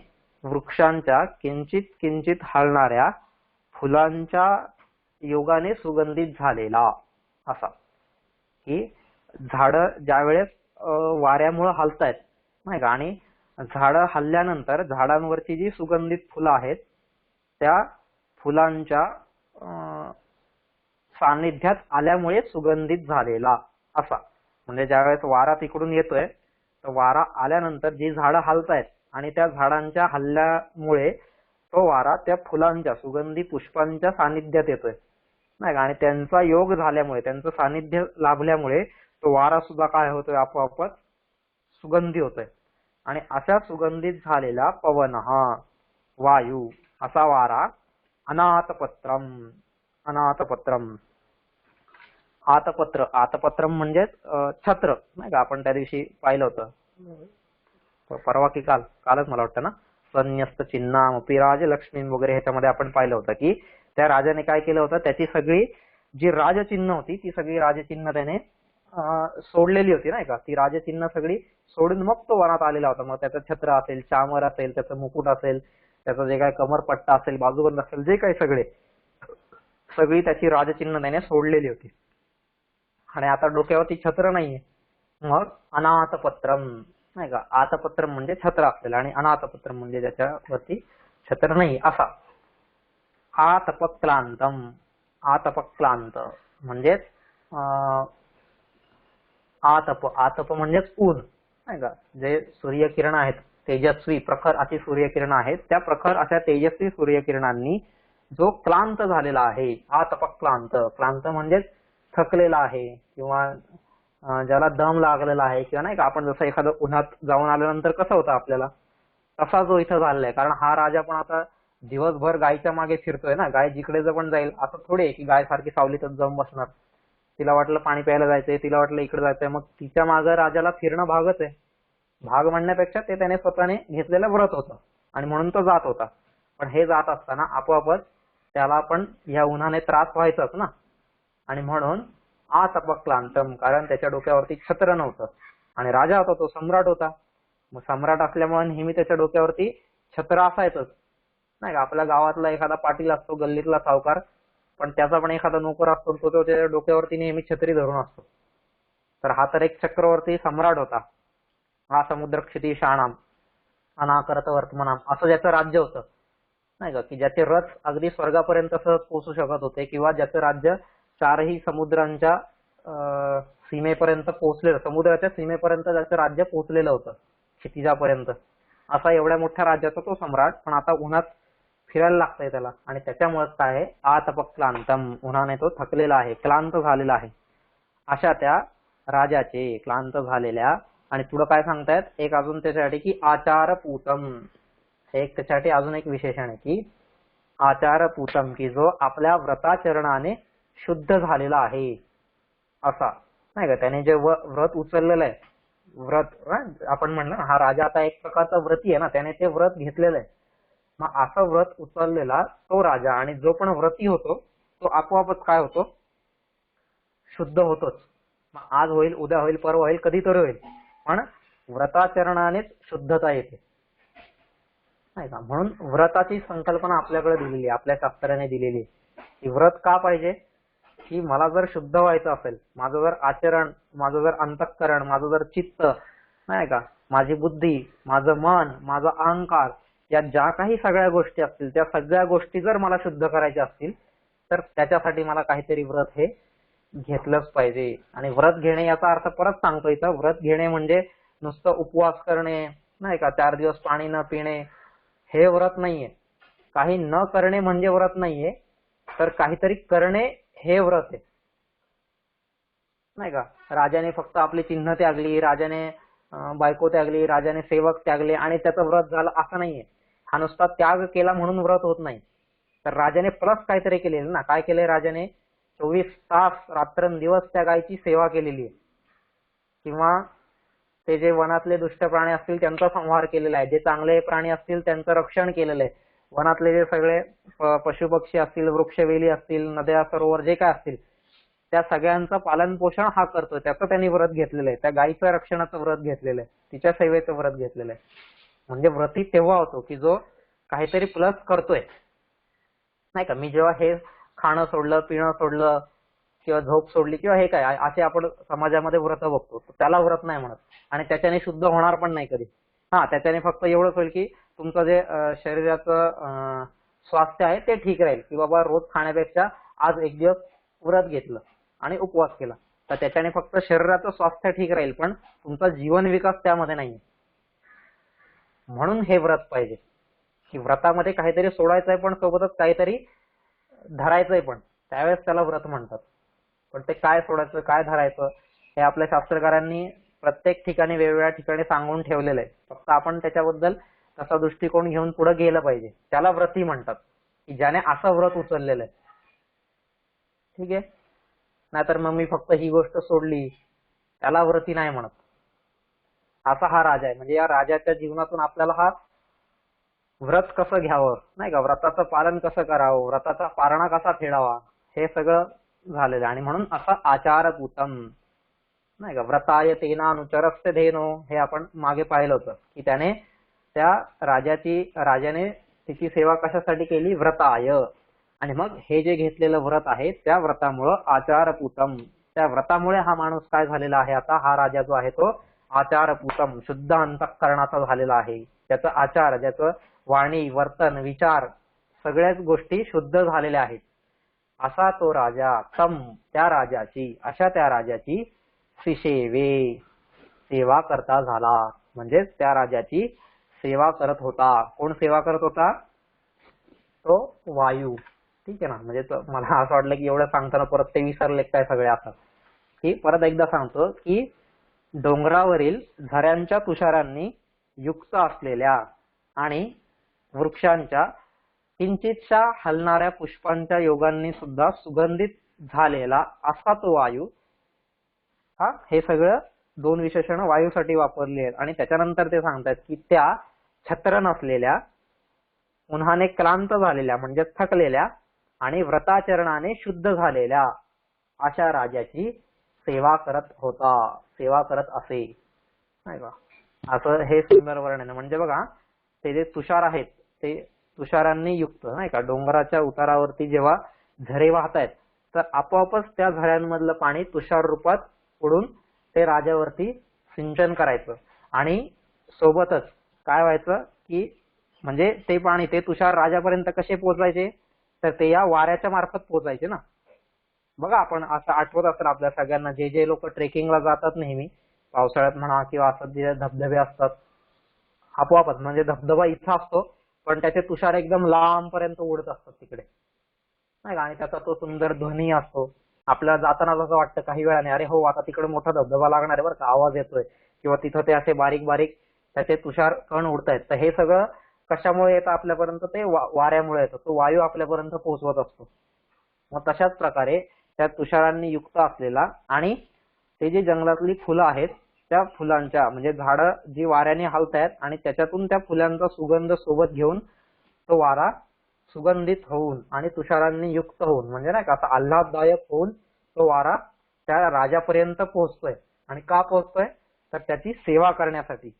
वृक्षांच्या किंचित किंचित हलणाऱ्या फुलांच्या योगाने सुगंधित झालेला. असा की झाड ज्या वेळेस वाऱ्यामुळे हलतायत नाही का, आणि झाडं हलल्यानंतर झाडांवरची जी सुगंधित फुलं आहेत त्या फुलांच्या सानिध्यात आल्यामुळे सुगंधित झालेला. असा म्हणजे ज्यावेळेस वारा तिकडून येतोय तर वारा आल्यानंतर जी झाडं हलतायत आणि त्या झाडांच्या हल्ल्यामुळे तो वारा त्या फुलांच्या सुगंधी पुष्पांच्या सानिध्यात येतोय नाही का, आणि त्यांचा योग झाल्यामुळे, त्यांचं सानिध्य लाभल्यामुळे तो वारा सुद्धा काय होतोय, आपोआपच सुगंधी होतोय. आणि अशा सुगंधित झालेला पवन वायू, असा वारा अनाथपत्रम, अनाथपत्रम, आतपत्र, आतपत्रम म्हणजेच छत्र नाही का, आपण त्या दिवशी पाहिलं होतं परवा की कालच मला वाटतं ना, संन्यस्त चिन्हाम पिराज लक्ष्मी वगैरे ह्याच्यामध्ये आपण पाहिलं होतं की त्या राजाने काय केलं होतं, त्याची सगळी जी राजचिन्ह होती ती सगळी राजचिन्ह त्याने सोडलेली होती नाही का, ती राजचिन्ह सगळी सोडून मग तो वनात आलेला होता. मग त्याचं छत्र असेल, चामर असेल, त्याचं मुकुट असेल, त्याचं जे काही कमरपट्टा असेल, बाजूबंद असेल, जे काही सगळी त्याची राजचिन्ह त्याने सोडलेली होती. आणि आता डोक्यावरती छत्र नाहीये. मग अनाथपत्रम नाही का, आतपत्रम म्हणजे छत्र असलेलं आणि अनाथपत्रम म्हणजे ज्याच्यावरती छत्र नाही असा. आतपक्लांतम, आतपक्लांत म्हणजेच आतप, आतप म्हणजेच ऊन नाही का, जे सूर्यकिरण आहेत तेजस्वी प्रखर अशी सूर्यकिरण आहेत, त्या प्रखर अशा तेजस्वी सूर्यकिरणांनी जो क्लांत झालेला आहे. आतपक्लांत, क्लांत म्हणजेच थकलेला आहे किंवा ज्याला दम लागलेला आहे किंवा नाही का, आपण जसं एखादं उन्हात जाऊन आल्यानंतर कसं होतं आपल्याला, तसा जो इथं झालेला आहे. कारण हा राजा पण आता दिवसभर गायीच्या मागे फिरतोय ना, गाय जिकडे पण जाईल, असं थोडे की गाय सारखी सावलीतच जाऊन बसणार. तिला वाटलं पाणी प्यायला जायचंय, तिला वाटलं इकडे जायचंय, मग तिच्या मागे राजाला फिरणं भागच आहे. भाग म्हणण्यापेक्षा ते त्याने स्वतःने घेतलेलं व्रत होतं आणि म्हणून तो जात होता. पण हे जात असताना आपोआपच त्याला पण ह्या उन्हाने त्रास व्हायचाच ना, आणि म्हणून आतपक्लांतम, कारण त्याच्या डोक्यावरती छत्र नव्हतं आणि राजा होता, तो सम्राट होता. मग सम्राट असल्यामुळे नेहमी त्याच्या डोक्यावरती छत्र असायचंच नाही का. आपल्या गावातला एखादा पाटील असतो, गल्लीतला सावकार, पण त्याचा पण एखादा नोकर असतो, तो त्याच्या डोक्यावरती नेहमी छत्री धरून असतो. तर हा तर एक चक्रवर्ती सम्राट होता. हा समुद्र क्षितिशाणाम अनाकरत वर्तमानाम असं ज्याचं राज्य होतं नाही का, की ज्याचे रथ अगदी स्वर्गापर्यंत सहज पोहोचू शकत होते किंवा ज्याचं राज्य चारही समुद्रांच्या सीमेपर्यंत पोहोचलेलं, समुद्राच्या सीमेपर्यंत ज्याचं राज्य पोहोचलेलं होतं, क्षितिजापर्यंत. असा एवढ्या मोठ्या राज्याचा तो सम्राट, पण आता उन्हात फिरायला लागतंय त्याला, आणि त्याच्यामुळेच काय आहे, आतपक्लांतम, उन्हाने तो थकलेला आहे, क्लांत झालेला आहे. अशा त्या राजाचे क्लांत झालेल्या. आणि पुढं काय सांगतायत एक अजून त्याच्यासाठी की आचारपूतम, एक त्याच्यासाठी अजून एक विशेषण आहे की आचारपूतम, की जो आपल्या व्रताचरणाने शुद्ध झालेला आहे असा नाही का. त्याने जे व्रत उचललेलं आहे, व्रत आपण म्हणलं ना, हा राजा आता एक प्रकारचा व्रती आहे ना, त्याने ते व्रत घेतलेलं आहे. मग असं व्रत उचललेला तो राजा, आणि जो पण व्रती होतो तो आपोआपच काय होतो, शुद्ध होतोच. मग आज होईल, उद्या होईल, परवा होईल, कधीतरी होईल, पण व्रताचरणानेच शुद्धता येते नाही का. म्हणून व्रताची संकल्पना आपल्याकडे दिलेली आहे, आपल्या शास्त्राने दिलेली आहे की व्रत का पाहिजे, की मला जर शुद्ध व्हायचं असेल, माझं जर आचरण, माझं जर अंतःकरण, माझं जर चित्त नाही का, माझी बुद्धी, माझं मन, माझा अहंकार, या ज्या काही सगळ्या गोष्टी असतील, त्या सगळ्या गोष्टी जर मला शुद्ध करायच्या असतील तर त्याच्यासाठी मला काहीतरी व्रत हे घेतलंच पाहिजे. आणि व्रत घेणे याचा अर्थ परत सांगतो इथं, व्रत घेणे म्हणजे नुसतं उपवास करणे नाही का, 4 दिवस पाणी न पिणे हे व्रत नाहीये. काही न करणे म्हणजे व्रत नाहीये, तर काहीतरी करणे हे व्रत आहे. नाही का, राजाने फक्त आपली चिन्ह त्यागली, राजाने बायको त्यागली, राजाने सेवक त्यागले आणि त्याचं व्रत झालं असं नाहीये. हा नुसता त्याग केला म्हणून व्रत होत नाही. तर राजाने प्लस काहीतरी केलेलं ना. काय केलंय राजाने? 24 तास रात्रंदिवस त्या गायची सेवा केलेली आहे, किंवा ते जे वनातले दुष्ट प्राणी असतील त्यांचा संहार केलेला आहे, जे चांगले प्राणी असतील त्यांचं रक्षण केलेलं आहे, वनातले जे सगळे पशुपक्षी असतील, वृक्षवेली असतील, नद्या सरोवर जे काय असतील त्या सगळ्यांचं पालन पोषण हा करतोय. त्याचं त्यांनी व्रत घेतलेलं आहे. त्या गायीचं रक्षणाचं व्रत घेतलेलं आहे, तिच्या सेवेचं व्रत घेतलेलं आहे. म्हणजे व्रती तेव्हा होतो की जो काहीतरी प्लस करतोय. नाही का, मी जेव्हा हे खाणं सोडलं, पिणं सोडलं किंवा झोप सोडली किंवा हे काय असे आपण समाजामध्ये व्रत बघतो, त्याला व्रत नाही म्हणत. आणि त्याच्याने शुद्ध होणार पण नाही कधी. हा, त्याच्याने फक्त एवढंच होईल की तुमचं जे शरीराचं स्वास्थ्य आहे ते ठीक राहील, की बाबा रोज खाण्यापेक्षा आज एक दिवस व्रत घेतलं आणि उपवास केला, तर त्याच्याने फक्त शरीराचं स्वास्थ्य ठीक राहील, पण तुमचा जीवन विकास त्यामध्ये नाहीये. म्हणून हे व्रत पाहिजे की व्रतामध्ये काहीतरी सोडायचंय पण सोबतच काहीतरी धरायचंय पण, त्यावेळेस त्याला व्रत म्हणतात. पण ते काय सोडायचं काय धरायचं हे आपल्या शास्त्रकारांनी प्रत्येक ठिकाणी वेगवेगळ्या ठिकाणी सांगून ठेवलेलं आहे. फक्त आपण त्याच्याबद्दल तसा दृष्टिकोन घेऊन पुढे गेलं पाहिजे. त्याला व्रती म्हणतात, की ज्याने असं व्रत उचललेलं आहे. ठीक आहे, नाहीतर मग मी फक्त ही गोष्ट सोडली त्याला व्रती नाही म्हणत. असा हा राजा आहे. म्हणजे या राजाच्या जीवनातून आपल्याला हा व्रत कसं घ्यावं, नाही का, व्रताचं पालन कसं करावं, व्रताचा पारणा कसा फेडावा, हे सगळं झालेलं आहे. आणि म्हणून असा आचारपूतम, नाही का, व्रताय तेनानुचरस्य धेनो, हे आपण मागे पाहिलं होतं की त्याने त्या राजाने तिची सेवा कशासाठी केली? व्रताय. आणि मग हे जे घेतलेलं व्रत आहे त्या व्रतामुळं आचारपूतम, त्या व्रतामुळे हा माणूस काय झालेला आहे? आता हा राजा जो आहे तो आचारपूतम, शुद्ध अंतःकरणाचा झालेला आहे. त्याचं आचार, ज्याचं वाणी, वर्तन, विचार सगळ्याच गोष्टी शुद्ध झालेल्या आहेत. असा तो राजा, तम, त्या राजाची, अशा त्या राजाची सिसेवे, सेवा करता झाला. म्हणजेच त्या राजाची सेवा करत होता. कोण सेवा करत होता? तो वायू. ठीक आहे ना. म्हणजे मला असं वाटलं की एवढं सांगताना परत ते विसरले काय सगळे आता, की परत एकदा सांगतो की डोंगरावरील झऱ्यांच्या तुषारांनी युक्त असलेल्या आणि वृक्षांच्या किंचितशा हलणाऱ्या पुष्पांच्या योगांनी सुद्धा सुगंधित झालेला असा तो वायू. हा, हे सगळं दोन विशेषण वायूसाठी वापरली आहेत. आणि त्याच्यानंतर ते सांगतात की त्या छत्र नसलेल्या, उन्हाने क्लांत झालेल्या म्हणजे थकलेल्या आणि व्रताचरणाने शुद्ध झालेल्या अशा राजाची सेवा करत होता, सेवा करत असे. नाही का, असं हे सुंदर वर्णन. म्हणजे बघा, ते जे तुषार आहेत ते तुषारांनी युक्त, नाही का, डोंगराच्या उतारावरती जेव्हा झरे वाहत आहेत तर आपोआपच त्या झऱ्यांमधलं पाणी तुषार रूपात उडून ते राजावरती सिंचन करायचं. आणि सोबतच काय व्हायचं की म्हणजे ते पाणी, ते तुषार राजापर्यंत कसे पोहोचायचे? तर ते या वाऱ्याच्या मार्फत पोहोचायचे ना. बघा, आपण असं आठवत असेल आपल्या सगळ्यांना, जे जे लोक ट्रेकिंगला जातात नेहमी पावसाळ्यात म्हणा किंवा असं जे धबधबे असतात, आपोआपच म्हणजे धबधबा इथं असतो पण त्याचे तुषार एकदम लांब पर्यंत उडत असतात तिकडे, नाही का. आणि त्याचा तो सुंदर ध्वनी असतो. आपल्याला जाताना असं वाटतं काही वेळाने, अरे हो आता तिकडे मोठा धबधबा लागणार आहे बरं का, आवाज येतोय, किंवा तिथं ते असे बारीक बारीक त्याचे तुषार कण उडतायत. तर हे सगळं कशामुळे येतं आपल्यापर्यंत? ते वाऱ्यामुळे येतं. तो वायू आपल्यापर्यंत पोहोचवत असतो. मग तशाच प्रकारे त्या तुषारांनी युक्त असलेला आणि ते जे जंगलातली फुलं आहेत त्या फुलांच्या, म्हणजे झाडं जी वाऱ्याने हलतायत आणि त्याच्यातून त्या फुलांचा सुगंध सोबत घेऊन तो वारा सुगंधित होऊन आणि तुषारांनी युक्त होऊन, म्हणजे नाही का, असं आल्हाददायक होऊन तो वारा त्या राजापर्यंत पोहोचतोय. आणि का पोहोचतोय? तर त्याची सेवा करण्यासाठी.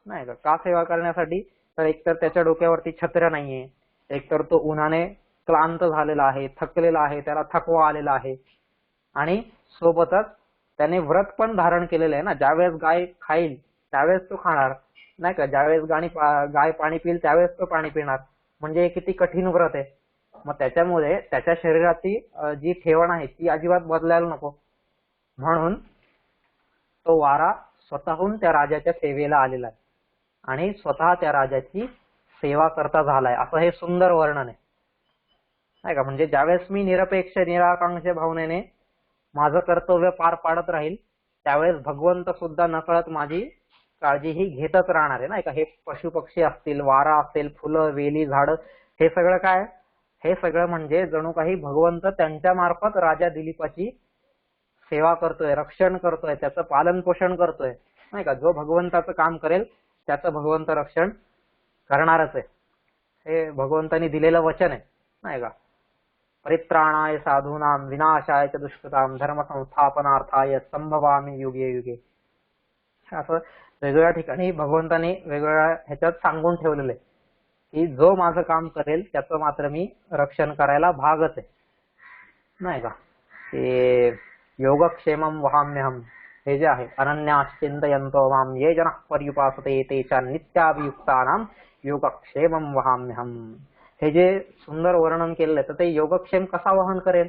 नाही का सेवा करण्यासाठी? तर एकतर त्याच्या डोक्यावरती छत्र नाहीये, एकतर तो उन्हाने क्लांत झालेला आहे, थकलेला आहे, त्याला थकवा आलेला आहे, आणि सोबतच त्याने व्रत पण धारण केलेलं आहे ना. ज्यावेळेस गाय खाईल त्यावेळेस तो खाणार, नाही का, ज्यावेळेस गाय पाणी पिईल त्यावेळेस तो पाणी पिणार. म्हणजे किती कठीण व्रत आहे. मग त्याच्यामुळे त्याच्या शरीराची जी ठेवण आहे ती अजिबात बदलायला नको, म्हणून तो वारा स्वतःहून त्या राजाच्या सेवेला आलेला आहे. आणि स्वतः त्या राजाची सेवा करता झालाय, असं हे सुंदर वर्णन आहे, नाही का. म्हणजे ज्यावेळेस मी निरपेक्ष निराकांक्ष भावनेने माझं कर्तव्य पार पाडत राहील, त्यावेळेस भगवंत सुद्धा नकळत माझी काळजी ही घेतच राहणार आहे, नाही का. हे पशु पक्षी असतील, वारा असेल, फुलं वेली झाडं, हे सगळं काय, हे सगळं म्हणजे जणू काही भगवंत त्यांच्या मार्फत राजा दिलीपाची सेवा करतोय, रक्षण करतोय, त्याचं पालन पोषण करतोय, नाही का. जो भगवंताचं काम करेल त्याचं भगवंत रक्षण करणारच आहे, हे भगवंतांनी दिलेलं वचन आहे, नाही का. परित्राणाय साधूनाम विनाशाय च दुष्कृताम धर्म संस्थापनार्थाय संभवामी युगे युगे, असं वेगवेगळ्या ठिकाणी भगवंतांनी वेगवेगळ्या ह्याच्यात सांगून ठेवलेलं आहे की जो माझं काम करेल त्याचं मात्र मी रक्षण करायला भागच आहे, नाही का. ते योगक्षेमम वहाम्यहम, हे जे आहे अनन्याश्चिंतयन्तो माम ये जनः पर्युपासते तेच्या नित्याभियुक्तानाम योगक्षेमम वहाम्यहम, हे जे सुंदर वर्णन केलेलं आहे, तर ते योगक्षेम कसा वहन करेल,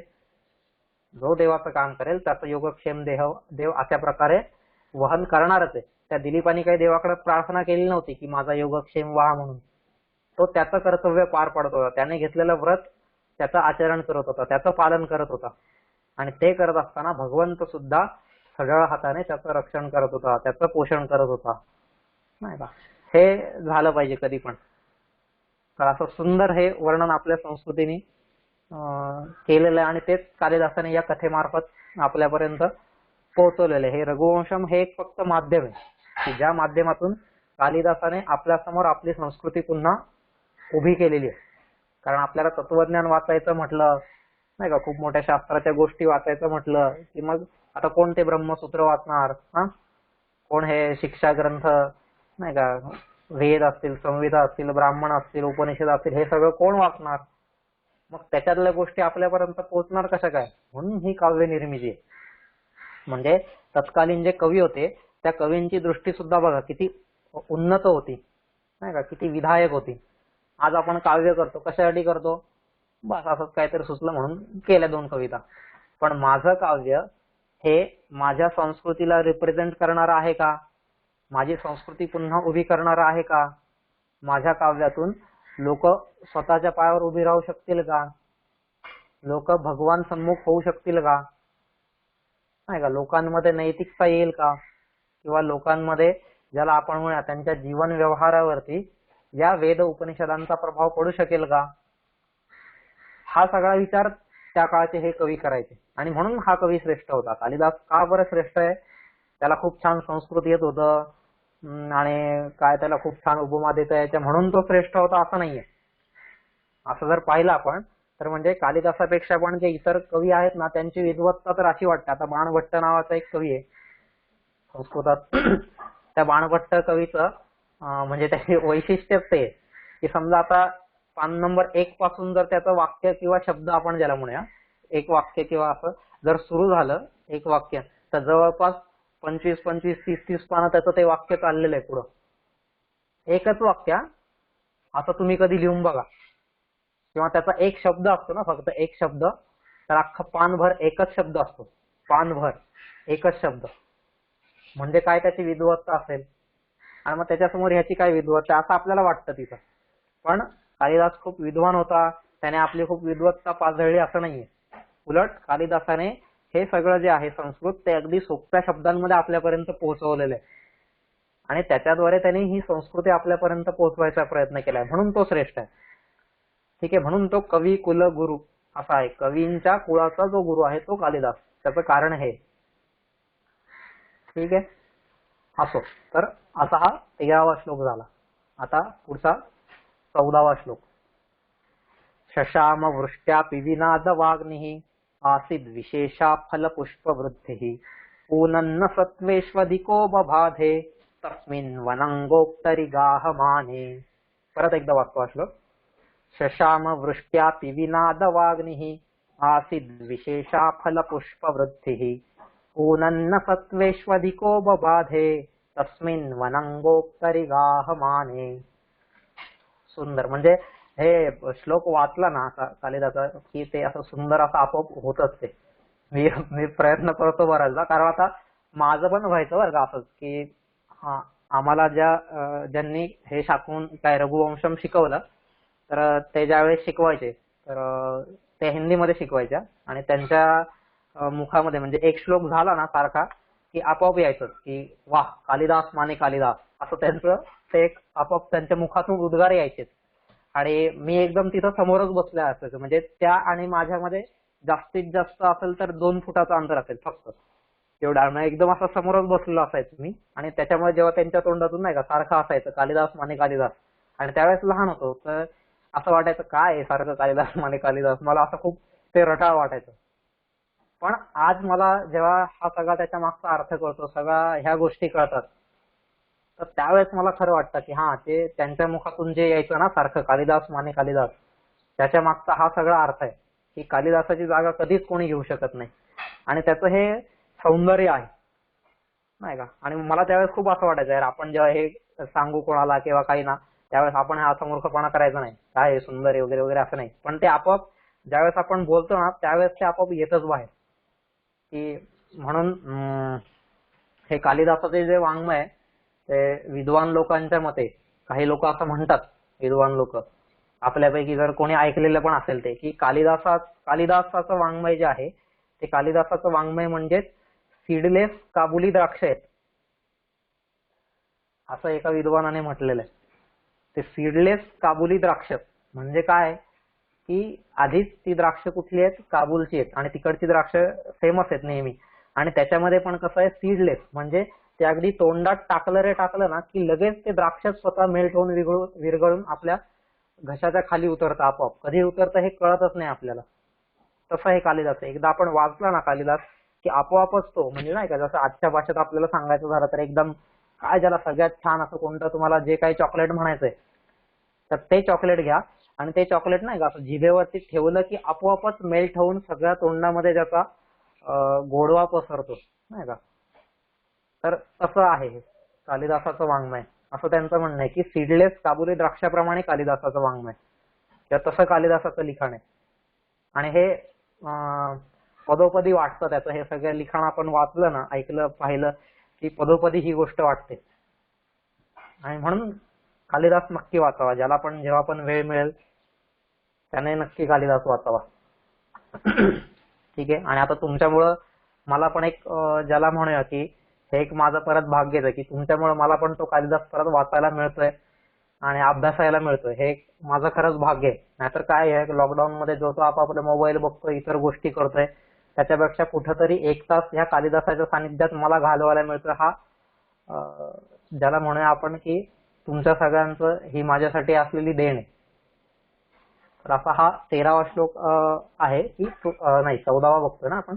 जो देवाचं काम करेल त्याचं योगक्षेम देव अशा प्रकारे वहन करणारच आहे. त्या दिलीपाने काही देवाकडे प्रार्थना केली नव्हती की माझा योगक्षेम व्हा म्हणून, तो त्याचं कर्तव्य पार पडत होता, त्याने घेतलेलं व्रत त्याचं आचरण करत होता, त्याचं पालन करत होता, आणि ते करत असताना भगवंत सुद्धा सगळ्या हाताने त्याचं रक्षण करत होता, त्याचं पोषण करत होता, नाही का. हे झालं पाहिजे कधी पण. तर असं सुंदर हे वर्णन आपल्या संस्कृतीने केलेलं आहे, आणि तेच कालिदासाने या कथेमार्फत आपल्यापर्यंत पोहोचवलेलं आहे. हे रघुवंशम हे एक फक्त माध्यम आहे की ज्या माध्यमातून कालिदासाने आपल्यासमोर आपली संस्कृती पुन्हा उभी केलेली आहे. कारण आपल्याला तत्वज्ञान वाचायचं म्हटलं, नाही का, खूप मोठ्या शास्त्राच्या गोष्टी वाचायचं म्हटलं की मग आता कोण ते ब्रह्मसूत्र वाचणार, कोण हे शिक्षा ग्रंथ, नाही का, वेद असतील, संविधा असतील, ब्राह्मण असतील, उपनिषद असतील, हे सगळं कोण वाचणार. मग त्याच्यातल्या गोष्टी आपल्यापर्यंत पोहोचणार कशा काय, म्हणून ही काव्य निर्मिती आहे. म्हणजे तत्कालीन जे कवी होते त्या कवींची दृष्टी सुद्धा बघा किती उन्नत होती, नाही का, किती विधायक होती. आज आपण काव्य करतो, कशासाठी करतो, बस असंच काहीतरी सुचलं म्हणून केल्या 2 कविता. पण माझं काव्य हे माझ्या संस्कृतीला रिप्रेझेंट करणार आहे का, माझी संस्कृती पुन्हा उभी करणार आहे का, माझ्या काव्यातून लोक स्वतःच्या पायावर उभी राहू शकतील का, लोक भगवान सम्मुख होऊ शकतील का, नाही का, लोकांमध्ये नैतिकता येईल का, किंवा लोकांमध्ये ज्याला आपण म्हणूया त्यांच्या जीवन व्यवहारावरती या वेद उपनिषदांचा प्रभाव पडू शकेल का, हा सगळा विचार त्या काळचे हे कवी करायचे. आणि म्हणून हा कवी श्रेष्ठ होता. कालिदास का बरं श्रेष्ठ आहे, त्याला खूप छान संस्कृत येत होतं, आणि काय त्याला खूप छान उपमा देता यायच्या म्हणून तो श्रेष्ठ होता असं नाहीये. असं जर पाहिलं आपण तर म्हणजे कालिदासापेक्षा पण जे इतर कवी आहेत ना त्यांची विद्वत्ता तर अशी वाटते. आता बाणभट्ट नावाचा एक कवी आहे संस्कृतात, त्या बाणभट्ट कवीचं म्हणजे त्याची वैशिष्ट्य ते की समजा आता पान नंबर 1 पासून जर त्याचं वाक्य किंवा शब्द आपण ज्याला म्हणूया एक वाक्य किंवा असं जर सुरू झालं एक वाक्य, तर जवळपास 25-25, 30-30 पानं त्याचं ते वाक्य चाललेलं आहे पुढं. एकच वाक्य असं तुम्ही कधी लिहून बघा, किंवा त्याचा एक शब्द असतो ना, फक्त एक शब्द, तर अख्खं पानभर एकच शब्द असतो, पानभर एकच शब्द, म्हणजे काय त्याची विद्वत्ता असेल. आणि मग त्याच्यासमोर ह्याची काय विद्वत्ता असं आपल्याला वाटतं तिथं. पण कालिदास खूप विद्वान होता, त्याने आपली खूप विद्वत्ता पाजळली असं नाहीये. उलट कालिदासाने हे सगळं जे आहे संस्कृत ते अगदी सोप्या शब्दांमध्ये आपल्यापर्यंत पोहोचवलेलं आहे, आणि त्याच्याद्वारे त्यांनी ही संस्कृती आपल्यापर्यंत पोहोचवायचा प्रयत्न केलाय, म्हणून तो श्रेष्ठ आहे. ठीक आहे, म्हणून तो कवी कुल गुरु असा आहे. कवींच्या कुळाचा जो गुरु आहे तो कालिदास, त्याचं कारण हे. ठीक आहे, असो. तर असा हा 13वा श्लोक झाला. आता पुढचा 14वा श्लोक. शशाम वृष्ट्यापि विनाद वाग्निः आसीद् विशेषा फल पुष्प वृद्धिः पूनन्न सत्वेष्वधिको बभाधे तस्मिन् वनंगोक्तरि गाहमाने. परत एकदा वाचतो हा श्लोक. शशाम वृष्ट्यापि विनाद वाग्निः आसीद् विशेषा फल पुष्प वृद्धिः पूनन्न सत्वेष्वधिको बबाधे तस्मिन् वनंगोक्तरि गाहमाने. सुंदर. म्हणजे हे श्लोक वाचला ना कालिदासा की ते असं सुंदर असं आपोआप होतच. ते मी प्रयत्न करतो बराचदा, कारण आता माझं पण व्हायचं बरं का असंच की आम्हाला ज्यांनी हे शाकून काय रघुवंशम शिकवलं, तर ते ज्यावेळेस शिकवायचे तर ते हिंदीमध्ये शिकवायच्या आणि त्यांच्या मुखामध्ये म्हणजे एक श्लोक झाला ना सारखा की आपोआप यायचं की वाह कालिदास माने कालिदास, असं त्यांचं ते एक आपोआप त्यांच्या मुखातून उद्गार यायचे. आणि मी एकदम तिथं समोरच बसले असायचो, म्हणजे त्या आणि माझ्यामध्ये जास्तीत जास्त असेल तर 2 फुटाचं अंतर असेल फक्त, एवढा. मग एकदम असं समोरच बसलेलो असायचो मी, आणि त्याच्यामुळे जेव्हा त्यांच्या तोंडातून नाही का सारखं असायचं कालिदास माने कालिदास, आणि त्यावेळेस लहान होतो तर असं वाटायचं काय आहे सारखं कालिदास माने कालिदास, मला असं खूप ते रटाळ वाटायचं. पण आज मला जेव्हा हा सगळा त्याच्या मागचा अर्थ कळतो, सगळ्या ह्या गोष्टी कळतात, तर त्यावेळेस मला खरं वाटतं की हा ते त्यांच्या मुखातून जे यायचं ना सारखं कालिदास माने कालिदास, त्याच्या मागचा हा सगळा अर्थ आहे की कालिदासाची जागा कधीच कोणी घेऊ शकत नाही, आणि त्याचं हे सौंदर्य आहे नाही का. आणि मला त्यावेळेस खूप असं वाटायचं यार आपण जेव्हा हे सांगू कोणाला किंवा काही ना, त्यावेळेस आपण हा असा मूर्खपणा करायचा नाही, काय सुंदर आहे वगैरे वगैरे असं नाही, पण ते आपोआप ज्यावेळेस आपण बोलतो ना त्यावेळेस ते आपोआप येतच बाहेर की म्हणून हे कालिदासाचे जे वाङ्मय आहे ते विद्वान लोकांच्या मते, काही लोक असं म्हणतात, विद्वान लोक आपल्यापैकी जर कोणी ऐकलेलं पण असेल ते, की कालिदासाचं वाङ्मय जे आहे ते कालिदासाचं वाङ्मय म्हणजे सीडलेस काबुली द्राक्ष आहेत, असं एका विद्वानाने म्हटलेलं आहे. ते सीडलेस काबुली द्राक्ष म्हणजे काय की आधीच ती द्राक्ष कुठली आहेत, काबूलची आहेत, आणि तिकडची द्राक्ष फेमस आहेत नेहमी. आणि त्याच्यामध्ये पण कसं आहे सीडलेस म्हणजे ते अगदी तोंडात टाकलं ना की लगेच ते द्राक्ष स्वतः मेल्ट होऊन विरघळून आपल्या घशाच्या खाली उतरतं, आपोआप कधी उतरतं हे कळतच नाही आपल्याला. तसं हे कालिदास आहे, एकदा आपण वाचला ना कालिदास की आपोआपच तो म्हणजे नाही का, जसं आजच्या भाषेत आपल्याला सांगायचं झालं तर एकदम काय ज्याला सगळ्यात छान असं कोणतं तुम्हाला जे काही चॉकलेट म्हणायचंय तर ते चॉकलेट घ्या, आणि ते चॉकलेट नाही का असं जिभेवरती ठेवलं की आपोआपच मेल्ट होऊन सगळ्या तोंडामध्ये त्याचा गोडवा पसरतो नाही का. तर तसं आहे हे कालिदासाचं वाङ्मय, असं त्यांचं म्हणणं आहे की सीडलेस काबुली द्राक्षाप्रमाणे कालिदासाचं वाङ्मय किंवा तसं कालिदासाचं लिखाण आहे. आणि हे पदोपदी वाटतं त्याचं, हे सगळं लिखाण आपण वाचलं ना, ऐकलं पाहिलं की पदोपदी ही गोष्ट वाटते. आणि म्हणून कालिदास नक्की वाचावा, ज्याला पण जेव्हा पण वेळ मिळेल त्याने नक्की कालिदास वाचावा. ठीक आहे. आणि आता तुमच्यामुळं मला पण एक ज्याला म्हणूया की हे एक माझं परत भाग्यच आहे की तुमच्यामुळे मला पण तो कालिदास परत वाचायला मिळतोय आणि अभ्यासायला मिळतोय, हे एक माझं खरंच भाग्य आहे. नाहीतर काय आहे लॉकडाऊन मध्ये जो तो आपापला मोबाईल बघतोय, इतर गोष्टी करतोय, त्याच्यापेक्षा कुठंतरी 1 तास ह्या कालिदासाच्या सानिध्यात मला घालवायला मिळतोय, हा ज्याला म्हणूया आपण की तुमच्या सगळ्यांचं ही माझ्यासाठी असलेली देण आहे. तर असा हा 13वा श्लोक आहे की नाही 14वा बघतोय ना आपण.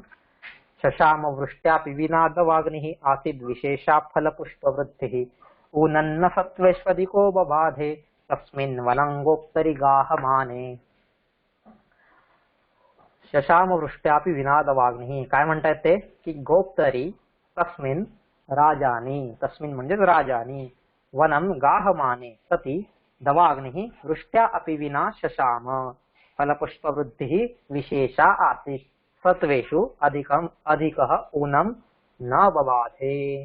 शशाम वृष्ट्या विनाद वाग्निः आसीद विशेषा फलपुष्पवृद्धिः ऊनन्न सत्त्वेष्वधिको बबाधे तस्मिन् वनंगोप्तरी गाहमाने. शशाम वृष्ट्यापि विनाद वाग्निः काय म्हणतायत ते की गोप्तरी तस्मिन् राजानी, तस्मिन् म्हणजेच राजानी, वनम गाहमाने सती दवाग्निः वृष्ट्या अपि विना शशाम फलपुष्पवृद्धिः विशेषा आसीत् सत्वेषु अधिकः ऊनम न बबाधे.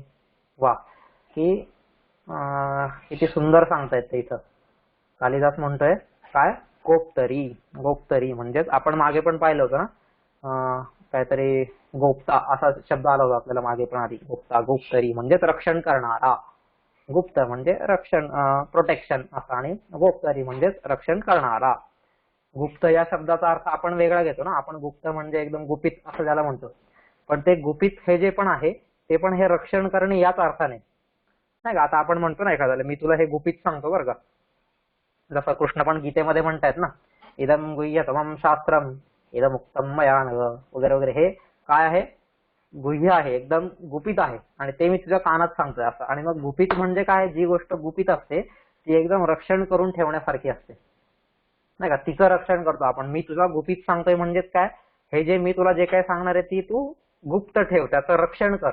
वा, की किती सुंदर सांगतायत ते इथं. कालिदास म्हणतोय काय गोप्तरी, गोप्तरी म्हणजेच आपण मागे पण पाहिलं होतं ना काहीतरी गोप्ता असा शब्द आला होता आपल्याला मागे पण आधी. गोप्ता गोप्तरी म्हणजेच रक्षण करणारा, गुप्त म्हणजे रक्षण प्रोटेक्शन असं, आणि गोप्तरी म्हणजेच रक्षण करणारा. गुप्त या शब्दाचा अर्थ आपण वेगळा घेतो ना, आपण गुप्त म्हणजे एकदम गुपित असं ज्याला म्हणतो, पण ते गुपित हे जे पण आहे ते पण हे रक्षण करणे याच अर्थाने नाही का. आता आपण म्हणतो ना एखाद्याला मी तुला हे गुपित सांगतो बरं का, जसं कृष्ण पण गीतेमध्ये म्हणतायत ना इदम गुह्यतमं शास्त्रम इदम उक्तम मया नघ वगैरे वगैरे, हे काय आहे गुह्य आहे, एकदम गुपित आहे, आणि ते मी तुझ्या कानात सांगतोय असं. आणि मग गुपित म्हणजे काय, जी गोष्ट गुपित असते ती एकदम रक्षण करून ठेवण्यासारखी असते नाही का, तिचं रक्षण करतो आपण. मी तुझा गुपित सांगतोय म्हणजेच काय, हे जे मी तुला जे काय सांगणार आहे ती तू गुप्त ठेव, त्याचं रक्षण कर,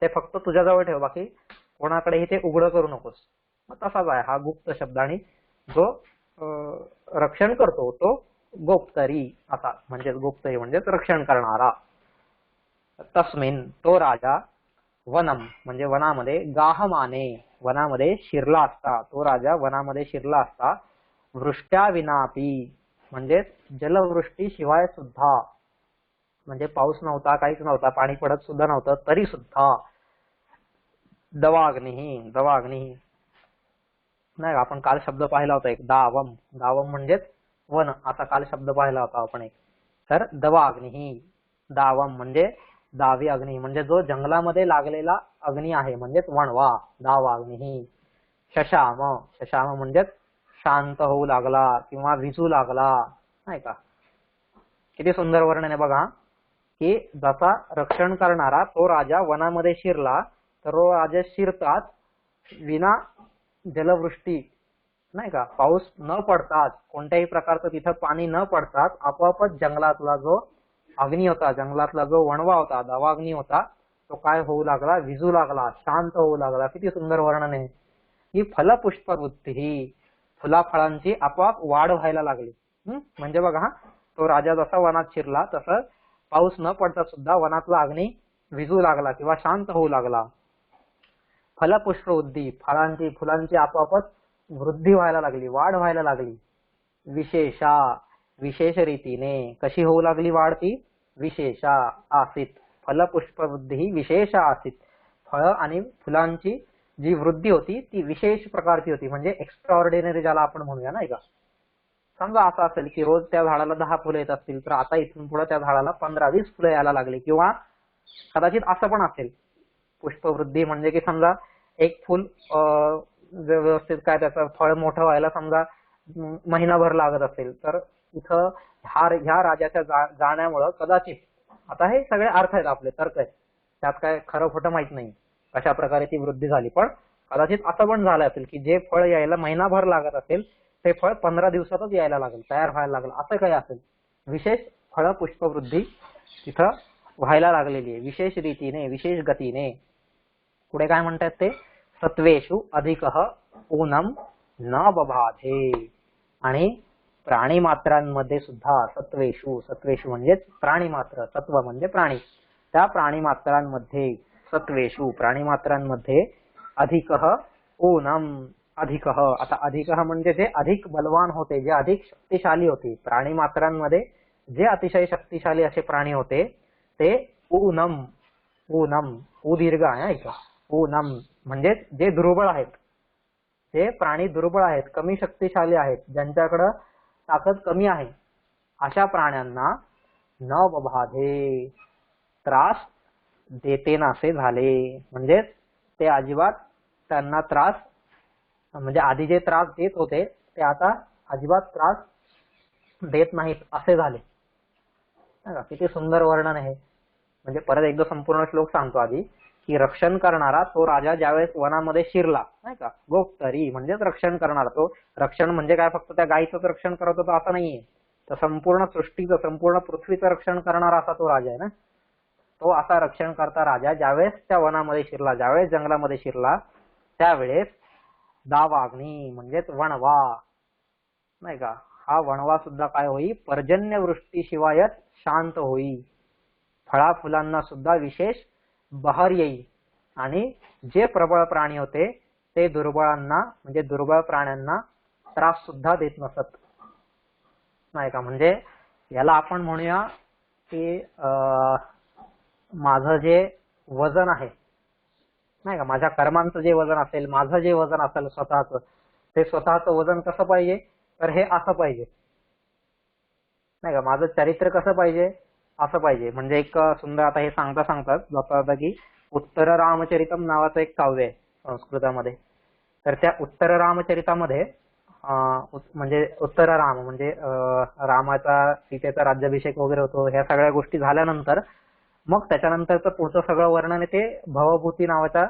ते फक्त तुझ्याजवळ ठेव, बाकी कोणाकडेही ते उघडं करू नकोस. मग तसाच आहे हा गुप्त शब्द, आणि जो रक्षण करतो तो गोप्तरी असा, म्हणजेच गुप्तरी म्हणजेच रक्षण करणारा. तस्मिन तो राजा, वनम म्हणजे वनामध्ये, गाहमाने वनामध्ये शिरला असता, तो राजा वनामध्ये शिरला असता, वृष्ट्या विनापी म्हणजे जलवृष्टी शिवाय सुद्धा, म्हणजे पाऊस नव्हता, काहीच नव्हता, पाणी पडत सुद्धा नव्हतं, तरी सुद्धा दवाग्नी, दवाग्नी नाही, आपण काल शब्द पाहिला होता एक दावम, दावम म्हणजेच वन, आता काल शब्द पाहिला होता आपण एक. तर दवाग्नी, दावम म्हणजे दावी अग्नी, म्हणजे जो जंगलामध्ये लागलेला अग्नी आहे म्हणजेच वणवा, दावाग्नी. शशाम, शशाम म्हणजेच शांत होऊ लागला किंवा विजू लागला, नाही का. किती सुंदर वर्णन आहे बघा, की जसा रक्षण करणारा तो राजा वनामध्ये शिरला, तर तो राजा शिरताच विना जलवृष्टी, नाही का, पाऊस न पडताच, कोणत्याही प्रकारचं तिथं पाणी न पडताच आपोआपच जंगलातला जो अग्नी होता, जंगलातला जो वणवा होता, दवाग्नी होता, तो काय होऊ लागला, विजू लागला, शांत होऊ लागला. किती सुंदर वर्णन आहे. ही फलपुष्पवृत्ती, ही फुलाफळांची आपोआप वाढ व्हायला लागली. म्हणजे बघा, तो राजा जसा वनात शिरला तसं पाऊस न पडता सुद्धा वनातला अग्नी विजू लागला किंवा शांत होऊ लागला. फलपुष्पवृद्धी, फळांची फुलांची आपोआपच वृद्धी व्हायला लागली, वाढ व्हायला लागली. विशेषा, विशेष रीतीने, कशी होऊ लागली वाढ ती, विशेषा आसीत, फलपुष्पवृद्धी विशेष आसीत, फळ आणि फुलांची जी वृद्धी होती ती विशेष प्रकारची होती, म्हणजे एक्स्ट्रा ऑर्डिनरी ज्याला आपण म्हणूया, नाही का. समजा असं असेल की रोज त्या झाडाला 10 फुलं येत असतील, तर आता इथून पुढे त्या झाडाला 15-20 फुलं यायला लागली. किंवा कदाचित असं पण असेल, पुष्पवृद्धी म्हणजे की समजा एक फुल व्यवस्थित काय त्याचं फळ मोठं व्हायला समजा महिनाभर लागत असेल, तर इथं ह्या राजाच्या जाण्यामुळं कदाचित, आता हे सगळे अर्थ आहेत आपले, तर्क आहेत, त्यात काय खरं खोटं माहित नाही कशा प्रकारे ती वृद्धी झाली, पण कदाचित असं पण झालं असेल की जे फळ यायला महिनाभर लागत असेल ते फळ 15 दिवसातच यायला लागेल, तयार व्हायला लागलं, असं काही असेल. विशेष फळ पुष्पवृद्धी तिथं व्हायला लागलेली आहे, विशेष रीतीने, विशेष गतीने. पुढे काय म्हणतात ते, सत्वेषु अधिकः ऊनम न बबाधे, आणि प्राणी मात्रांमध्ये सुद्धा, सत्वेषु, सत्वेषु म्हणजेच प्राणी मात्र, सत्व म्हणजे प्राणी, त्या प्राणी मात्रांमध्ये, सत्वेषु प्राणी मात्रांमध्ये, अधिकः ऊनम, अधिकः, आता अधिकः म्हणजे जे अधिक बलवान होते, जे अधिक शक्तिशाली होते, प्राणी मात्रांमध्ये जे अतिशय शक्तिशाली असे प्राणी होते ते ऊनम, ऊनम, ऊ दीर्घ आहे ऐका, ऊनम म्हणजे जे दुर्बळ आहेत, जे प्राणी दुर्बळ आहेत, कमी शक्तिशाली आहेत, ज्यांच्याकडे ताकद कमी आहे, अशा प्राण्यांना न बबाधे, त्रास देते नासे झाले, म्हणजे ते अजिबात त्यांना त्रास, म्हणजे आधी जे त्रास देत होते ते आता अजिबात त्रास देत नाहीत असे झाले. किती सुंदर वर्णन आहे. म्हणजे परत एकदा संपूर्ण श्लोक सांगतो आधी, की रक्षण करणारा तो राजा ज्यावेळेस वनामध्ये शिरला, नाही का, गोप्तरी म्हणजेच रक्षण करणारा, तो रक्षण म्हणजे काय फक्त त्या गायीचं रक्षण करत होता असं नाहीये, तर संपूर्ण सृष्टीचं, संपूर्ण पृथ्वीचं रक्षण करणारा असा तो राजा आहे ना. तो असा रक्षण करता राजा ज्यावेळेस त्या वनामध्ये शिरला, ज्यावेळेस जंगलामध्ये शिरला, त्यावेळेस दावाग्नी म्हणजेच वणवा, नाही का, हा वणवा सुद्धा काय होई, पर्जन्यवृष्टीशिवायच शांत होई, फळा फुलांना सुद्धा विशेष बहर येई, आणि जे प्रबळ प्राणी होते ते दुर्बळांना, म्हणजे दुर्बळ प्राण्यांना त्रास सुद्धा देत नसत, नाही का. म्हणजे याला आपण म्हणूया की माझं जे वजन आहे, नाही का, माझ्या कर्मांचं जे वजन असेल, माझं जे वजन असेल स्वतःचं, ते स्वतःचं वजन कसं पाहिजे, तर हे असं पाहिजे, नाही का, माझं चरित्र कसं पाहिजे, असं पाहिजे. म्हणजे एक सुंदर, आता हे सांगतात जाता की उत्तर रामचरितम नावाचं एक काव्य आहे संस्कृतामध्ये, तर त्या उत्तर रामचरितामध्ये म्हणजे उत्तर राम म्हणजे रामाचा सीतेचा राज्याभिषेक वगैरे होतो, ह्या सगळ्या गोष्टी झाल्यानंतर मग त्याच्यानंतरचं पुढचं सगळं वर्णन आहे ते भवभूती नावाच्या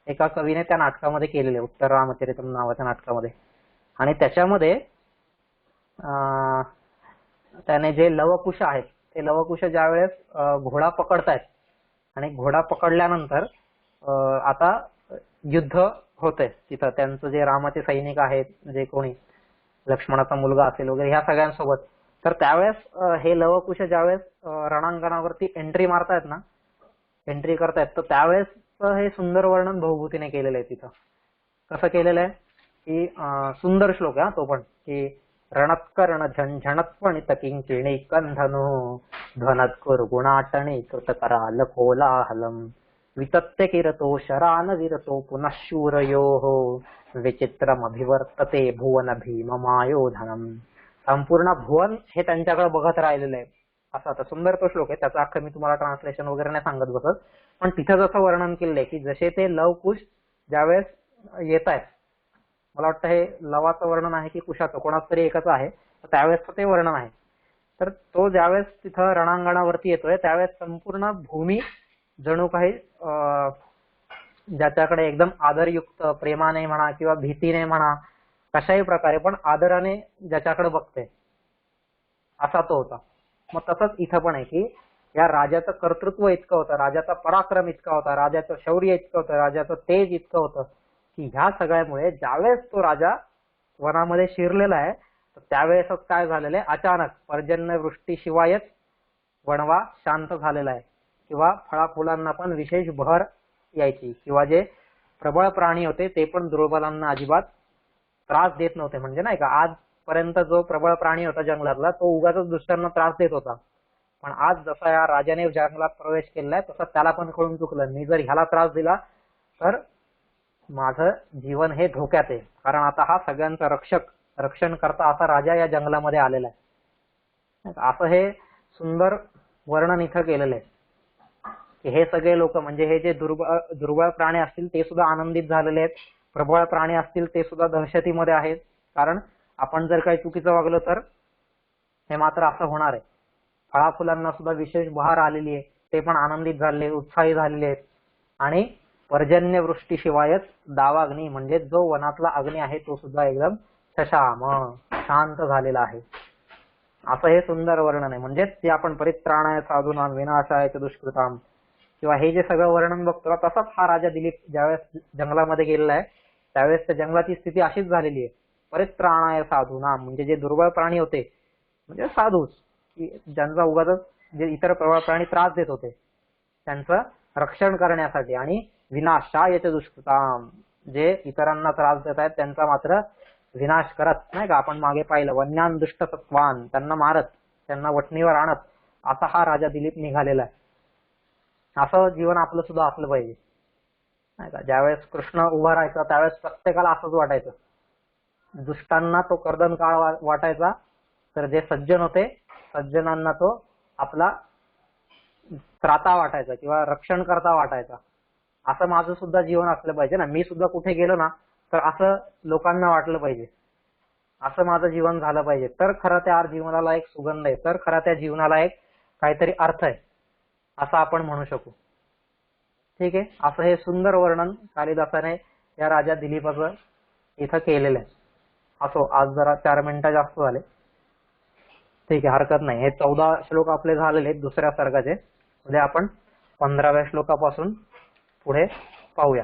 एका कवीने त्या नाटकामध्ये केलेले, उत्तर रामचरितम नावाच्या नाटकामध्ये. आणि त्याच्यामध्ये त्याने जे लवकुश आहेत, ते लवकुश ज्यावेळेस घोडा पकडतायत, आणि घोडा पकडल्यानंतर आता युद्ध होतंय तिथं, त्यांचं जे रामाचे सैनिक आहेत, जे कोणी लक्ष्मणाचा मुलगा असेल वगैरे, ह्या सगळ्यांसोबत, तर त्यावेळेस हे लवकुश ज्यावेळेस रणांगणावरती एंट्री मारतायत ना, एंट्री करतायत, तर त्यावेळेस हे सुंदर वर्णन भवभूतीने केलेलं आहे तिथं. कसं केलेलं आहे की सुंदर श्लोक आहे तो पण, की रणत्कर्ण झणझणत्पणित किंकिणी कंधनो ध्वनत्कुर गुणाटणी कृतकराल कोलाहलम वितत्य किरतो शरान विरतो पुनः शूरयोः विचित्रमभिवर्तते भुवन भीम मायोधनम. संपूर्ण भुवन हे त्यांच्याकडे बघत राहिलेलं आहे. असा आता सुंदर तो श्लोक आहे, त्याचा अख्खा मी तुम्हाला ट्रान्सलेशन वगैरे नाही सांगत बसत, पण तिथं जसं वर्णन केलंय की जसे ते लवकुश ज्यावेळेस येत आहेत, मला वाटतं हे लवाचं वर्णन आहे की कुशाचं, कोणाच तरी एकच आहे, त्यावेळेस ते वर्णन आहे. तर तो ज्यावेळेस तिथं रणांगणावरती येतोय त्यावेळेस संपूर्ण भूमी जणू काही ज्याच्याकडे एकदम आदरयुक्त प्रेमाने म्हणा किंवा भीतीने म्हणा कशाही प्रकारे पण आदराने ज्याच्याकडे बघते असा तो होता. मग तसंच इथं पण आहे की या राजाचं कर्तृत्व इतकं होतं, राजाचा पराक्रम इतका होता, राजाचं शौर्य इतकं होतं, राजाचं तेज इतकं होतं की ह्या सगळ्यामुळे ज्यावेळेस तो राजा वनामध्ये शिरलेला आहे त्यावेळेसच काय झालेलं आहे, अचानक पर्जन्यवृष्टीशिवायच वणवा शांत झालेला आहे किंवा फळाफुलांना पण विशेष बहर यायची किंवा जे प्रबळ प्राणी होते ते पण दुर्बलांना अजिबात त्रास देत नव्हते. म्हणजे नाही का आजपर्यंत जो प्रबळ प्राणी होता जंगलातला तो उगाच दुसऱ्यांना त्रास देत होता, पण आज जसा या राजाने जंगलात प्रवेश केलाय तसं त्याला पण कळून चुकलं, मी जर ह्याला त्रास दिला तर माझं जीवन हे धोक्यात आहे, कारण आता हा सगळ्यांचा रक्षण करता असा राजा या जंगलामध्ये आलेला आहे. असं हे सुंदर वर्णन इथं केलेलं आहे की हे सगळे लोक म्हणजे हे जे दुर्बळ प्राणी असतील ते सुद्धा आनंदित झालेले आहेत, प्रबळ प्राणी असतील ते सुद्धा दहशतीमध्ये आहेत, कारण आपण जर काही चुकीचं वागलो तर हे मात्र असं होणार आहे. फळाफुलांना सुद्धा विशेष बहार आलेली आहे, ते पण आनंदित झालेले, उत्साही झालेले आहेत. आणि पर्जन्यवृष्टीशिवायच दावाग्नी म्हणजे जो वनातला अग्नी आहे तो सुद्धा एकदम शशाम शांत झालेला आहे. असं हे सुंदर वर्णन आहे. म्हणजेच ते आपण परित्राणाय साधूनां विनाशाय च दुष्कृताम किंवा हे जे सगळं वर्णन बघतो तसंच हा राजा दिलीप ज्यावेळेस जंगलामध्ये गेलेला आहे त्यावेळेस त्या जंगलाची स्थिती अशीच झालेली आहे. परित्राणाय साधूनां म्हणजे जे दुर्बळ प्राणी होते म्हणजे साधूच की ज्यांचा उगाच जे इतर प्रबळ प्राणी त्रास देत होते त्यांचं रक्षण करण्यासाठी, आणि विनाशाय च दुष्कृताम जे इतरांना त्रास देत आहेत त्यांचा मात्र विनाश करत, नाही का आपण मागे पाहिलं वन्यान दुष्ट सत्वान त्यांना मारत त्यांना वटणीवर आणत असा हा राजा दिलीप निघालेला आहे. असं जीवन आपलं सुद्धा असलं पाहिजे, नाही का. ज्यावेळेस कृष्ण उभा राहायचा त्यावेळेस प्रत्येकाला असंच वाटायचं, दुष्टांना तो कर्दन काळ वाटायचा तर जे सज्जन होते सज्जनांना तो आपला त्राता वाटायचा किंवा रक्षण करता वाटायचा. असं माझं सुद्धा जीवन असलं पाहिजे ना, मी सुद्धा कुठे गेलो ना तर असं लोकांना वाटलं पाहिजे, असं माझं जीवन झालं पाहिजे, तर खरं त्या जीवनाला एक सुगंध आहे, तर खरं त्या जीवनाला एक काहीतरी अर्थ आहे असं आपण म्हणू शकू. ठीक आहे, असं हे सुंदर वर्णन कालिदासाने या राजा दिलीपाचं इथं केलेलं आहे. असो आज जरा 4 मिनिटं जास्त झाले, ठीक आहे हरकत नाही. हे 14 श्लोक आपले झालेले आहेत दुसऱ्या सर्गाचे. उद्या आपण 15व्या श्लोकापासून पुढे पाहूया.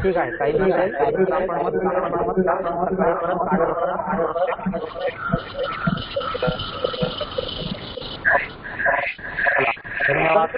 ठीक आहे, काही नाही आपण मग सकाळी परत धन्यवाद.